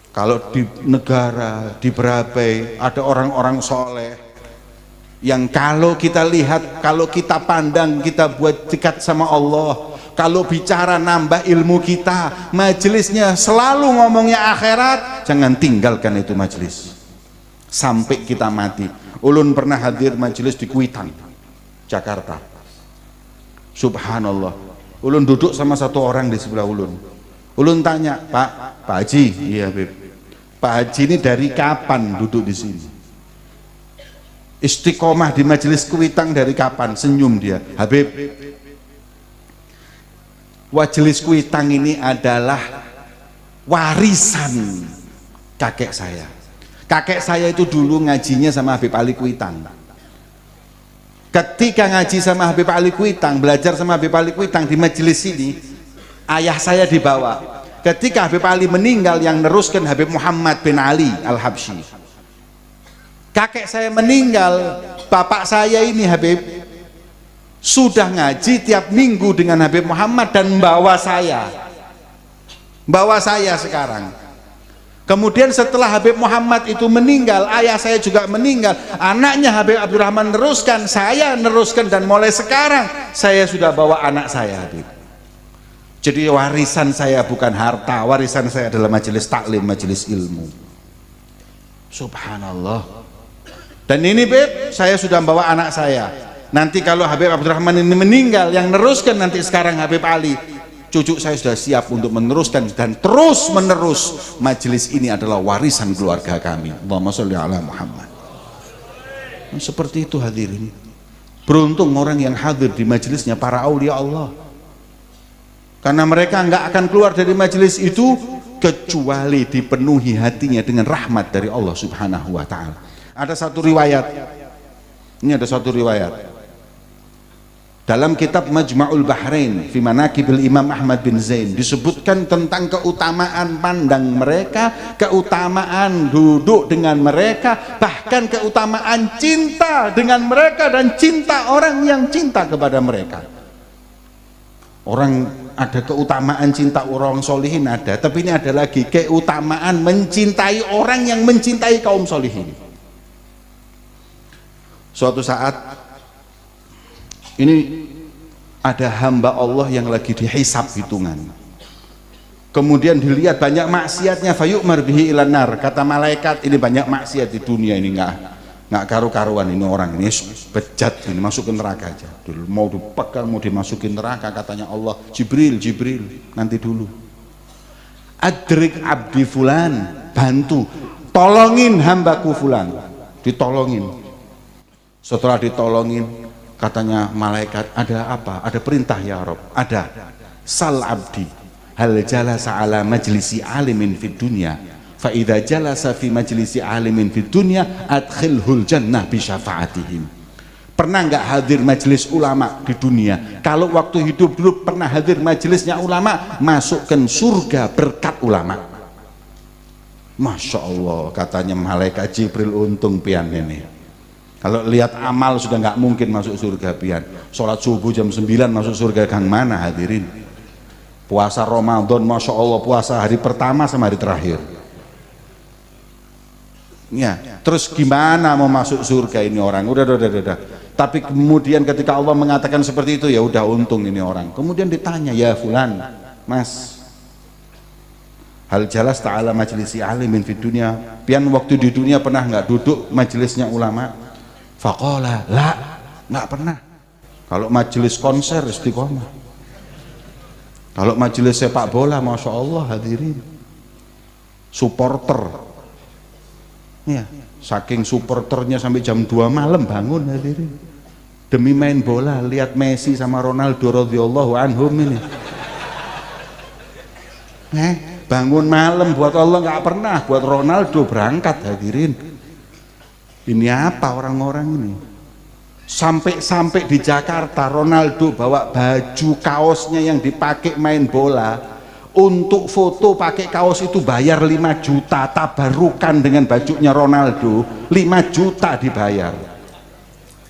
Kalau di negara, di Berabai ada orang-orang soleh yang kalau kita lihat, kalau kita pandang, kita buat dekat sama Allah, kalau bicara nambah ilmu kita, majelisnya selalu ngomongnya akhirat, jangan tinggalkan itu majelis sampai kita mati. Ulun pernah hadir majelis di Kuitang, Jakarta. Subhanallah, ulun duduk sama satu orang di sebelah ulun. Ulun tanya, Pak Haji, iya Beb, Pak Haji ini dari kapan duduk di sini? Istiqomah di majelis Kuitang dari kapan? Senyum dia, Habib, majelis Kuitang ini adalah warisan kakek saya. Kakek saya itu dulu ngajinya sama Habib Ali Kuitang. Ketika ngaji sama Habib Ali Kuitang, belajar sama Habib Ali Kuitang di majelis ini, ayah saya dibawa. Ketika Habib Ali meninggal, yang neruskan Habib Muhammad bin Ali Al-Habsyi. Kakek saya meninggal, bapak saya ini Habib sudah ngaji tiap minggu dengan Habib Muhammad dan bawa saya sekarang. Kemudian setelah Habib Muhammad itu meninggal, ayah saya juga meninggal, anaknya Habib Abdurrahman neruskan, saya neruskan, dan mulai sekarang saya sudah bawa anak saya, Habib. Jadi warisan saya bukan harta, warisan saya adalah majelis taklim, majelis ilmu. Subhanallah. Dan ini Beb, saya sudah membawa anak saya. Nanti kalau Habib Abdurrahman ini meninggal, yang neruskan nanti sekarang Habib Ali, cucu saya sudah siap untuk meneruskan dan terus menerus. Majelis ini adalah warisan keluarga kami. Allahumma sholli ala Muhammad. Seperti itu hadirin. Beruntung orang yang hadir di majelisnya para aulia Allah, karena mereka nggak akan keluar dari majelis itu kecuali dipenuhi hatinya dengan rahmat dari Allah Subhanahu wa ta'ala. Ada satu riwayat, ini ada satu riwayat dalam kitab Majma'ul Bahrain fi Manaqibil Imam Ahmad bin Zain, disebutkan tentang keutamaan pandang mereka, keutamaan duduk dengan mereka, bahkan keutamaan cinta dengan mereka dan cinta orang yang cinta kepada mereka. Orang ada keutamaan cinta orang solihin ada, tapi ini ada lagi keutamaan mencintai orang yang mencintai kaum solihin. Suatu saat ini ada hamba Allah yang lagi dihisab hitungan, kemudian dilihat banyak maksiatnya, fayu'mar bihi ilan nar. Kata malaikat, ini banyak maksiat di dunia ini, nggak karu-karuan ini orang ini, bejat ini, masukin neraka aja dulu, mau dipegang mau dimasukin neraka. Katanya Allah, Jibril nanti dulu, adrik abdi fulan, bantu tolongin hambaku fulan. Ditolongin. Setelah ditolongin, katanya malaikat, ada apa? Ada perintah ya Rob. Ada. Sal abdi hal jalasa ala majlisi alimin fid dunya fa idza jalasa fi majlisi alimin fid dunya adkhilhul jannah bi syafaatihim. Pernah nggak hadir majelis ulama di dunia? Kalau waktu hidup dulu pernah hadir majelisnya ulama, masukkan surga berkat ulama. Masya Allah, katanya malaikat Jibril, untung pian ini. Kalau lihat amal sudah nggak mungkin masuk surga pian. Sholat subuh jam 9 masuk surga gang mana hadirin? Puasa Ramadan, Masya Allah, puasa hari pertama sama hari terakhir. Ya, terus gimana mau masuk surga ini orang? Udah. Tapi kemudian ketika Allah mengatakan seperti itu, ya udah untung ini orang. Kemudian ditanya, ya fulan, mas, hal jalas ta'ala majlisi alimin fid dunya, pian waktu di dunia pernah nggak duduk majelisnya ulama? Faqala la, nggak pernah. Kalau majelis konser istiqomah, kalau majelis sepak bola Masya Allah hadirin, supporter ya, saking supporternya sampai jam 2 malam bangun hadirin demi main bola, lihat Messi sama Ronaldo radhiyallahu anhum ini. Bangun malam buat Allah nggak pernah, buat Ronaldo berangkat hadirin. Ini apa orang-orang ini? Sampai di Jakarta Ronaldo bawa baju kaosnya yang dipakai main bola, untuk foto pakai kaos itu bayar 5 juta, tabarukan dengan bajunya Ronaldo 5 juta dibayar.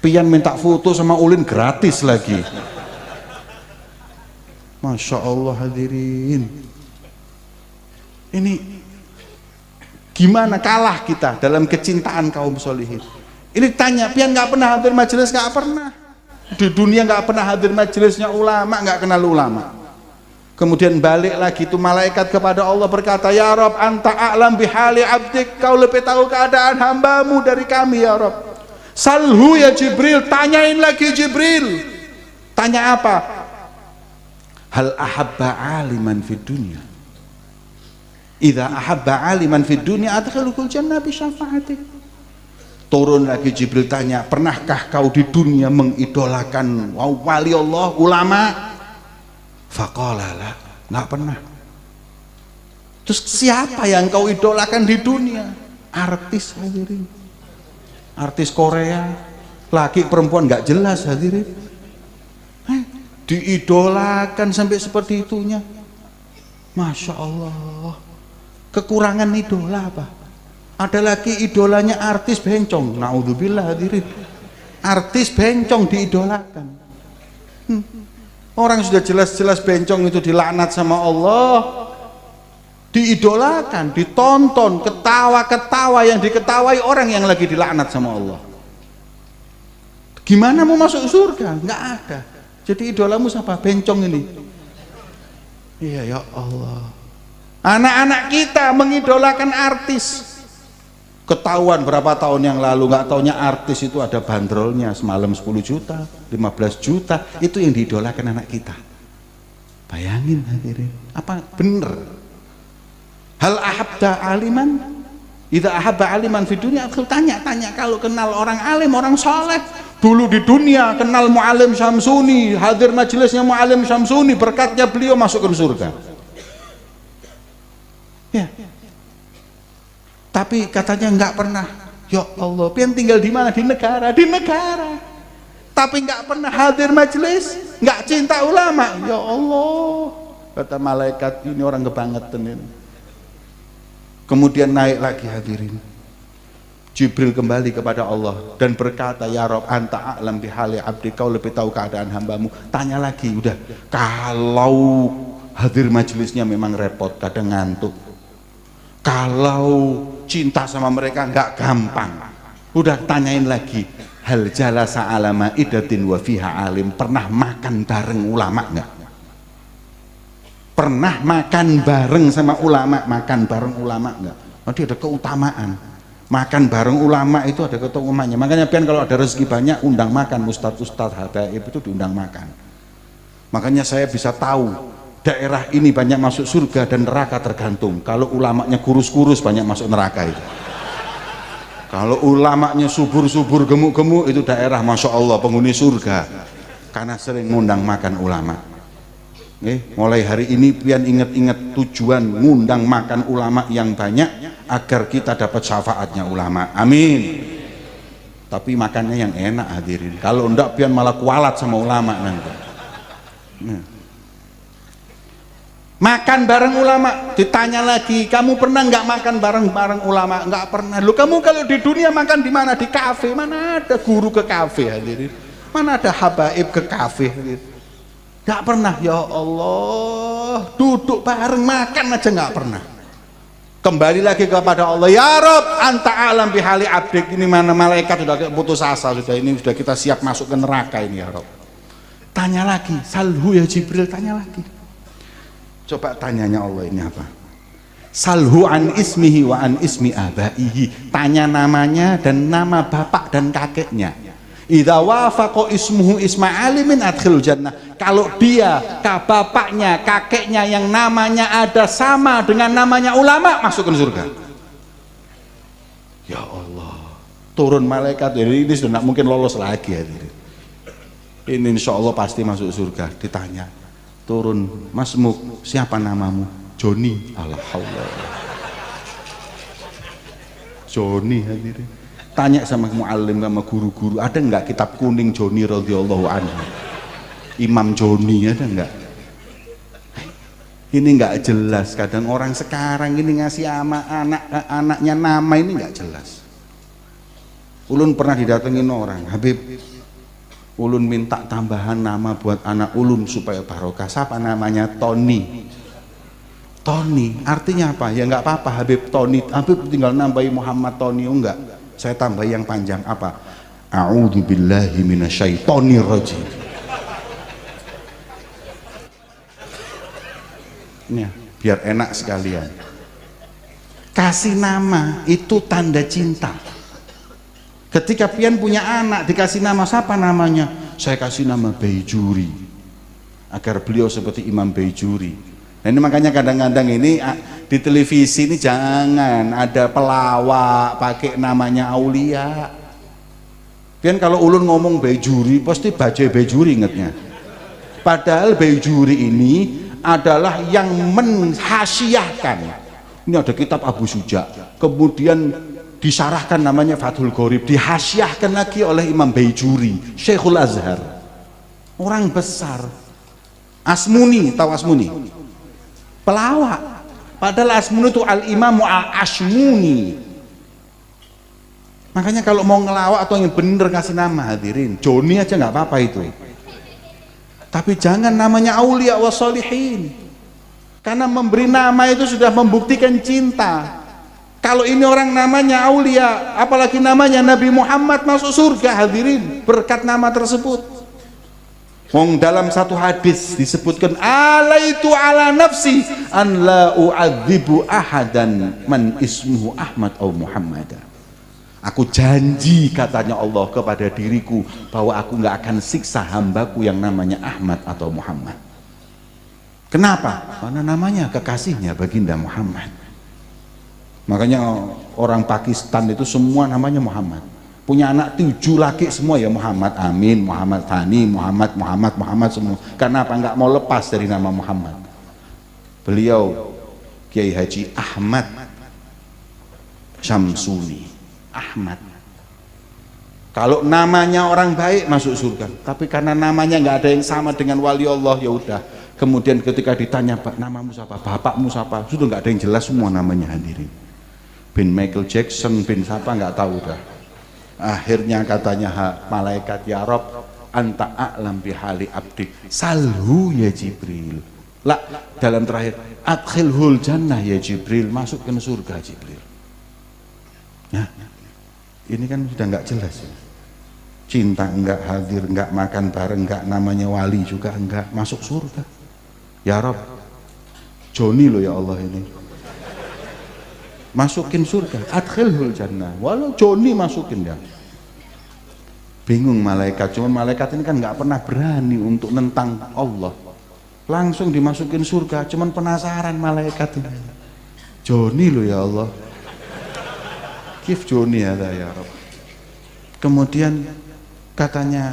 Pian minta foto sama Ulin gratis lagi. Masya Allah hadirin, ini gimana kalah kita dalam kecintaan kaum solihin. Ini tanya, pian nggak pernah hadir majelis? Nggak pernah. Di dunia nggak pernah hadir majelisnya ulama, nggak kenal ulama. Kemudian balik lagi itu malaikat kepada Allah berkata, ya Rob, anta a'lam bihali abdik, kau lebih tahu keadaan hambamu dari kami ya Rob. Salhu ya Jibril, tanyain lagi Jibril. Tanya apa? Hal ahabba aliman fid dunya, idza ahabba aliman fid dunya adkhilul jannah bi syafaatih. Turun lagi Jibril tanya, pernahkah kau di dunia mengidolakan wali Allah, ulama? Faqala la, nggak pernah. Terus siapa yang kau idolakan di dunia? Artis hadirin, artis Korea, laki perempuan nggak jelas hadirin, diidolakan sampai seperti itunya. Masya Allah. Kekurangan idola apa? Ada lagi idolanya artis bencong, naudzubillah hadirin, artis bencong diidolakan. Orang sudah jelas-jelas bencong itu dilaknat sama Allah, diidolakan, ditonton, ketawa-ketawa, yang diketawai orang yang lagi dilaknat sama Allah. Gimana mau masuk surga? Nggak ada. Jadi idolamu siapa? Bencong ini. Iya ya Allah. Anak-anak kita mengidolakan artis, Ketahuan berapa tahun yang lalu, nggak taunya artis itu ada bandrolnya semalam 10 juta, 15 juta, itu yang diidolakan anak kita. Bayangin hadirin, apa bener? Hal ahabda aliman, idza ahabba aliman fi dunia, tanya kalau kenal orang alim, orang soleh, dulu di dunia kenal Muallim Syamsuni, hadir majelisnya Muallim Syamsuni, berkatnya beliau masuk ke surga. Ya. Tapi katanya nggak pernah. Ya Allah, pian tinggal di mana? Di negara. Tapi nggak pernah hadir majelis, nggak cinta ulama. Ya Allah, kata malaikat, ini orang kebangetan ini. Kemudian naik lagi hadirin. Jibril kembali kepada Allah dan berkata, ya Rob, anta a'lam bihali abdi, kau lebih tahu keadaan hambamu. Tanya lagi, udah. Kalau hadir majelisnya memang repot, kadang ngantuk. Kalau cinta sama mereka nggak gampang, udah tanyain lagi, hal jalasa alama idatin wa fiha alim, pernah makan bareng ulama nggak? Pernah makan bareng sama ulama, makan bareng ulama nggak? Nanti ada keutamaan, makan bareng ulama itu ada keutamaannya. Makanya pian kalau ada rezeki banyak undang makan, ustadz habaib itu diundang makan. Makanya saya bisa tahu daerah ini banyak masuk surga dan neraka tergantung. Kalau ulamanya kurus-kurus banyak masuk neraka itu. Kalau ulamanya subur-subur, gemuk-gemuk, itu daerah masya Allah penghuni surga, karena sering ngundang makan ulama. Mulai hari ini pian ingat-ingat tujuan ngundang makan ulama yang banyak agar kita dapat syafaatnya ulama. Amin. Tapi makannya yang enak hadirin. Kalau enggak pian malah kualat sama ulama nanti. Makan bareng ulama, ditanya lagi, kamu pernah nggak makan bareng ulama? Nggak pernah. Lu kamu kalau di dunia makan di mana? Di kafe. Mana ada guru ke kafe hadirin? Mana ada habaib ke kafe hadirin? Nggak pernah. Ya Allah, duduk bareng makan aja nggak pernah. Kembali lagi kepada Allah, ya Rob, anta alam bihali abdik. Ini mana malaikat sudah putus asa, sudah ini sudah kita siap masuk ke neraka ini ya Rob. Tanya lagi, salhu ya Jibril, tanya lagi. Coba tanyanya Allah ini apa? Salhu an ismihi wa an ismi abaihi. Tanya namanya dan nama bapak dan kakeknya. Idza wafaqa ismuhu isma alimin adkhilul jannah. Kalau dia, bapaknya, kakeknya yang namanya ada sama dengan namanya ulama, masuk ke surga. Ya Allah, turun malaikat. Jadi ini sudah tidak mungkin lolos lagi ya. Ini insya Allah pasti masuk surga. Ditanya, turun, Mas Muk, siapa namamu? Joni. Alhamdulillah. Joni hadirin. Tanya sama muallim, sama guru-guru, ada enggak kitab kuning Joni radhiyallahu anhu? Imam Joni ada enggak? Ini enggak jelas. Kadang orang sekarang ini ngasih sama anaknya nama ini enggak jelas. Ulun pernah didatengin orang, Habib, ulun minta tambahan nama buat anak ulun supaya barokah. Siapa namanya? Tony. Tony artinya apa? Ya enggak apa-apa Habib, Tony. Habib tinggal nambahi Muhammad Tony. Oh enggak, saya tambah yang panjang. Apa? A'udzubillahi minasyaitonir rajim. Ini biar enak sekalian. Kasih nama itu tanda cinta. Ketika pian punya anak dikasih nama, siapa namanya? Saya kasih nama Baijuri agar beliau seperti Imam Baijuri. Nah ini makanya kadang-kadang ini di televisi ini jangan ada pelawak pakai namanya aulia. Pian kalau ulun ngomong Baijuri pasti Bajai Baijuri ingetnya. Padahal Baijuri ini adalah yang menghasiahkan. Ini ada kitab Abu Suja, kemudian disarahkan namanya Fathul Qorib, dihasiahkan lagi oleh Imam Baijuri, Syekhul Azhar, orang besar. Asmuni, tahu Asmuni? Pelawak. Padahal Asmuni itu al-Imamu al-Ashmuni. Makanya kalau mau ngelawak atau yang bener kasih nama hadirin, Joni aja nggak apa-apa itu. Tapi jangan namanya aulia wa sholihin. Karena memberi nama itu sudah membuktikan cinta. Kalau ini orang namanya aulia, apalagi namanya Nabi Muhammad, masuk surga hadirin berkat nama tersebut. Wong dalam satu hadis disebutkan, alaitu ala nafsi an la u'adzibu ahadan man ismuhu Ahmad atau Muhammad. Aku janji katanya Allah kepada diriku bahwa aku nggak akan siksa hambaku yang namanya Ahmad atau Muhammad. Kenapa? Karena namanya kekasihnya baginda Muhammad. Makanya orang Pakistan itu semua namanya Muhammad. Punya anak 7 laki semua ya Muhammad Amin, Muhammad Thani, Muhammad semua. Kenapa nggak mau lepas dari nama Muhammad? Beliau Kiai Haji Ahmad Syamsuni. Ahmad. Kalau namanya orang baik masuk surga, tapi karena namanya nggak ada yang sama dengan wali Allah, ya udah. Kemudian ketika ditanya, Pak, namamu siapa? Bapakmu siapa? Sudah nggak ada yang jelas semua namanya, hadirin. Bin Michael Jackson, bin siapa nggak tahu dah. Akhirnya katanya malaikat, ya Rob, anta a'lam bihali abdi, salhu ya Jibril. Lah, dalam terakhir, adkhilhul jannah ya Jibril, masuk ke surga Jibril. Ya, ini kan sudah nggak jelas ya. Cinta enggak, hadir enggak, makan bareng enggak, namanya wali juga enggak, masuk surga. Ya Rob, Joni loh ya Allah ini, masukin surga, adkhilhul jannah, walau Joni masukin ya. Bingung malaikat, cuman malaikat ini kan nggak pernah berani untuk nentang Allah, langsung dimasukin surga, cuman penasaran malaikat ini. Joni loh ya Allah, kif Joni ya Rob. Kemudian katanya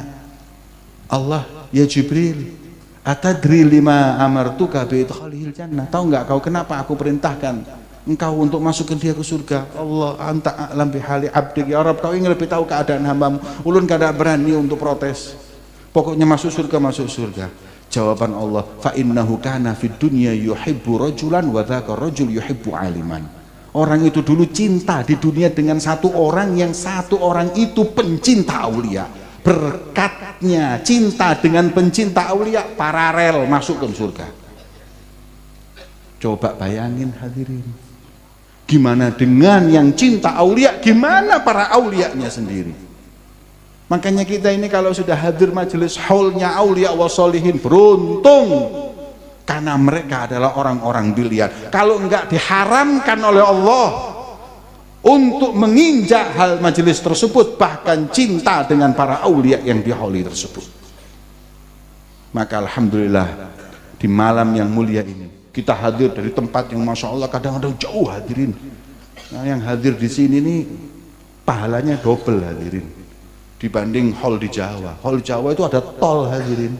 Allah, ya Jibril, atadri lima amartuka bi idkhalihil jannah, tahu nggak kau kenapa aku perintahkan engkau untuk masukin dia ke surga? Allah, anta a'lam bihali abdik, ya Rabb, kau ingin lebih tahu keadaan hambamu. Ulun kada berani untuk protes, pokoknya masuk surga, masuk surga. Jawaban Allah, fa innahu kana fid dunya yuhibbu rajulan wa dzaka rajul yuhibbu aliman. Orang itu dulu cinta di dunia dengan satu orang, yang satu orang itu pencinta aulia. Berkatnya cinta dengan pencinta aulia paralel masuk ke surga. Coba bayangin hadirin, gimana dengan yang cinta aulia, gimana para aulianya sendiri. Makanya kita ini kalau sudah hadir majelis haulnya aulia wa sholihin, beruntung, karena mereka adalah orang-orang pilihan. Kalau enggak diharamkan oleh Allah untuk menginjak hal majelis tersebut, bahkan cinta dengan para aulia yang dihauli tersebut. Maka alhamdulillah di malam yang mulia ini kita hadir dari tempat yang masya Allah kadang-kadang jauh hadirin. Nah, yang hadir di sini nih pahalanya double hadirin dibanding hall di Jawa. Hall Jawa itu ada tol hadirin.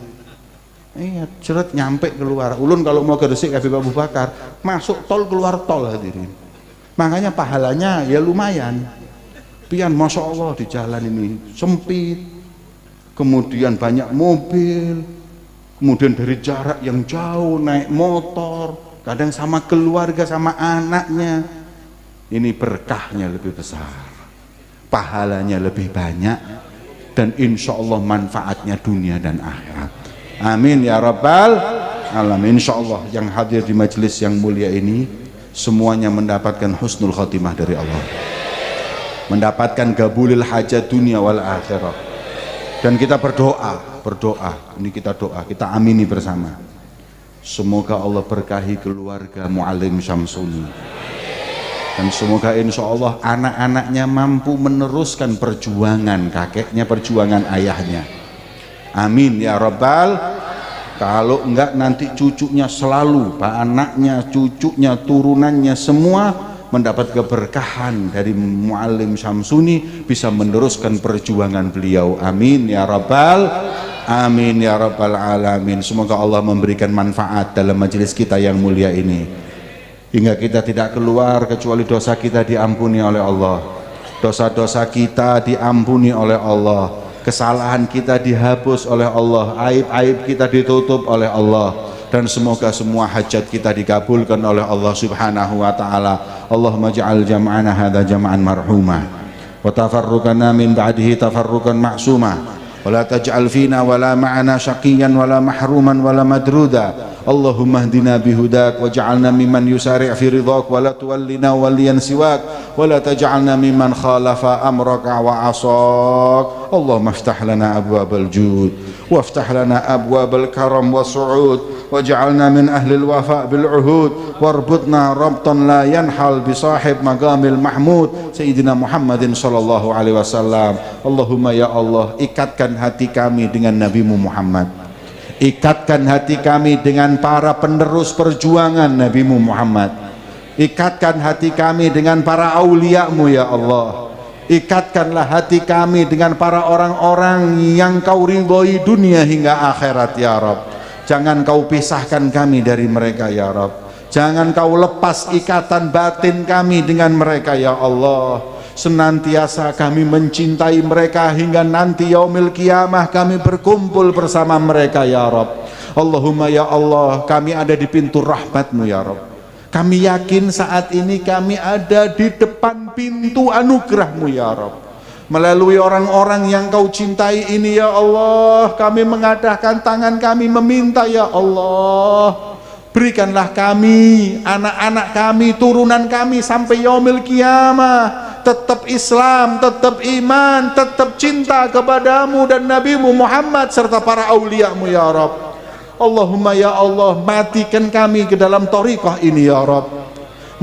Iya, ceret nyampe keluar. Ulun kalau mau ke Gresik Habib Abu Bakar, masuk tol keluar tol hadirin. Makanya pahalanya ya lumayan. Pian masya Allah di jalan ini sempit, kemudian banyak mobil, kemudian dari jarak yang jauh naik motor, kadang sama keluarga sama anaknya. Ini berkahnya lebih besar, pahalanya lebih banyak, dan insya Allah manfaatnya dunia dan akhirat. Amin ya Rabbal alamin. Insya Allah yang hadir di majelis yang mulia ini semuanya mendapatkan husnul khotimah dari Allah, mendapatkan gabulil hajat dunia wal akhirah. Dan kita berdoa, ini kita doa, kita amini bersama, semoga Allah berkahi keluarga Muallim Syamsuni, dan semoga insya Allah anak-anaknya mampu meneruskan perjuangan kakeknya, perjuangan ayahnya. Amin ya Rabbal. Kalau enggak nanti cucunya selalu, anaknya, cucunya, turunannya semua mendapat keberkahan dari Muallim Syamsuni, bisa meneruskan perjuangan beliau. Amin ya Rabbal amin ya Rabbal alamin. Semoga Allah memberikan manfaat dalam majelis kita yang mulia ini, hingga kita tidak keluar kecuali dosa kita diampuni oleh Allah, dosa-dosa kita diampuni oleh Allah, kesalahan kita dihapus oleh Allah, aib-aib kita ditutup oleh Allah, dan semoga semua hajat kita dikabulkan oleh Allah subhanahu wa ta'ala. Allahumma ja'al jam'ana hadha jam'an marhumah wa tafarruqana min ba'dihi tafarruqan ma'sumah wa la taj'al fina wa la ma'ana syaqiyan wa la mahruman wa la madruda. Allahumma hdina bihudak wa ja'alna mimman yusari' fi ridhak wa la tuwallina waliyan siwak wa la taj'alna mimman khalafa amraka wa asak. Allahumma iftah lana abwabal jud wa iftah lana abwabal karam wa su'ud waj'alna min ahli al-wafa bil uhud warbutna rabtan la yanhal bi sahib maqamil mahmud sayyidina Muhammadin sallallahu alaihi wasallam. Allahumma ya Allah, ikatkan hati kami dengan Nabimu Muhammad, ikatkan hati kami dengan para penerus perjuangan Nabimu Muhammad, ikatkan hati kami dengan para auliamu ya Allah, ikatkanlah hati kami dengan para orang-orang yang kau ridhoi dunia hingga akhirat ya Rabb. Jangan kau pisahkan kami dari mereka ya Rabb, jangan kau lepas ikatan batin kami dengan mereka ya Allah. Senantiasa kami mencintai mereka hingga nanti yaumil kiamah kami berkumpul bersama mereka ya Rabb. Allahumma ya Allah, kami ada di pintu rahmat-Mu ya Rabb. Kami yakin saat ini kami ada di depan pintu anugerah-Mu ya Rabb. Melalui orang-orang yang kau cintai ini ya Allah, kami mengadahkan tangan kami meminta ya Allah, berikanlah kami, anak-anak kami, turunan kami sampai yaumil kiamah tetap Islam, tetap iman, tetap cinta kepadamu dan Nabimu Muhammad serta para aulia-Mu ya Rabb. Allahumma ya Allah, matikan kami ke dalam thariqah ini ya Rabb,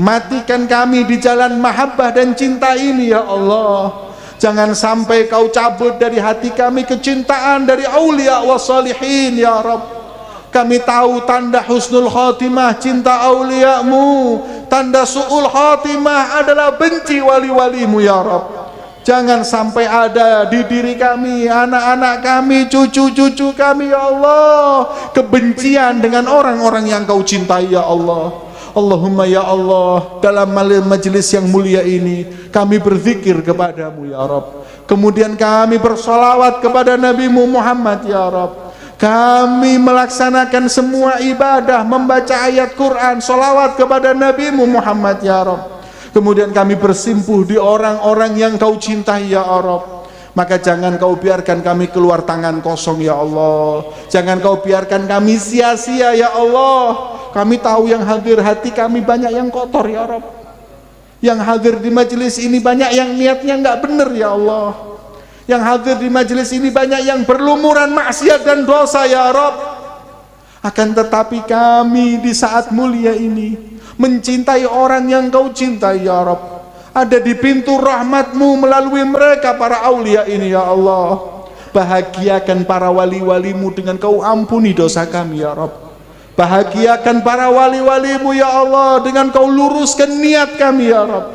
matikan kami di jalan mahabbah dan cinta ini ya Allah. Jangan sampai kau cabut dari hati kami kecintaan dari aulia wa salihin ya Rabb. Kami tahu tanda husnul khatimah cinta aulia-Mu, tanda su'ul khatimah adalah benci wali-wali-Mu ya Rabb. Jangan sampai ada di diri kami, anak-anak kami, cucu-cucu kami ya Allah, kebencian dengan orang-orang yang kau cintai ya Allah. Allahumma ya Allah, dalam majelis yang mulia ini kami berzikir kepadamu ya Rabb, kemudian kami bersolawat kepada Nabimu Muhammad ya Rabb, kami melaksanakan semua ibadah, membaca ayat Quran, solawat kepada Nabimu Muhammad ya Rabb, kemudian kami bersimpuh di orang-orang yang kau cintai ya Rabb. Maka jangan kau biarkan kami keluar tangan kosong ya Allah, jangan kau biarkan kami sia-sia ya Allah. Kami tahu yang hadir hati kami banyak yang kotor ya Rabb, yang hadir di majelis ini banyak yang niatnya nggak benar ya Allah, yang hadir di majelis ini banyak yang berlumuran maksiat dan dosa ya Rabb. Akan tetapi kami di saat mulia ini mencintai orang yang kau cintai ya Rabb, ada di pintu rahmat-Mu melalui mereka para aulia ini ya Allah. Bahagiakan para wali-wali-Mu dengan kau ampuni dosa kami ya Rabb. Bahagiakan para wali-wali-Mu ya Allah dengan kau luruskan niat kami ya Rabb.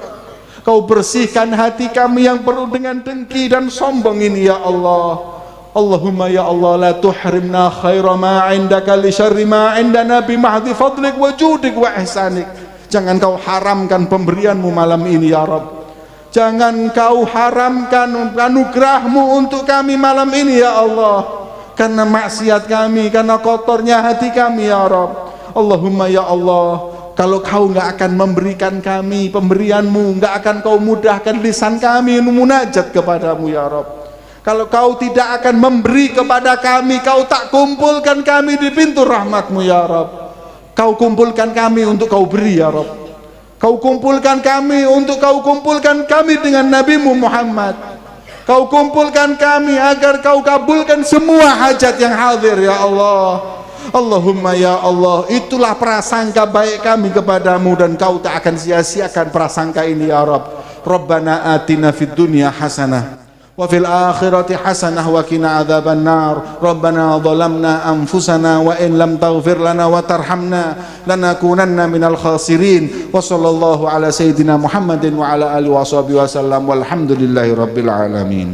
Kau bersihkan hati kami yang penuh dengan dengki dan sombong ini ya Allah. Allahumma ya Allah, la tuhrimna khaira ma indaka li syarri ma indana bi mahdi fadlik wa judik wa ihsanik. Jangan kau haramkan pemberian-Mu malam ini ya Rabb. Jangan kau haramkan anugerah-Mu untuk kami malam ini ya Allah, karena maksiat kami, karena kotornya hati kami ya Rabb. Allahumma ya Allah, kalau kau nggak akan memberikan kami pemberian-Mu, nggak akan kau mudahkan lisan kami munajat kepadamu ya Rabb. Kalau kau tidak akan memberi kepada kami, kau tak kumpulkan kami di pintu rahmat-Mu ya Rabb. Kau kumpulkan kami untuk kau beri ya Rabb. Kau kumpulkan kami untuk kau kumpulkan kami dengan Nabimu Muhammad. Kau kumpulkan kami agar kau kabulkan semua hajat yang hadir ya Allah. Allahumma ya Allah, itulah prasangka baik kami kepadamu dan kau tak akan sia-siakan prasangka ini ya Rabb. Rabbana atina fid dunya hasanah wa fil akhirati hasanah wa qina adzaban nar. Rabbana zalamna anfusana wa in lam taghfir lana wa tarhamna lanakunanna minal khasirin. Wa sallallahu ala sayyidina Muhammadin wa ala alihi wa sahbihi wasallam walhamdulillahi rabbil alamin.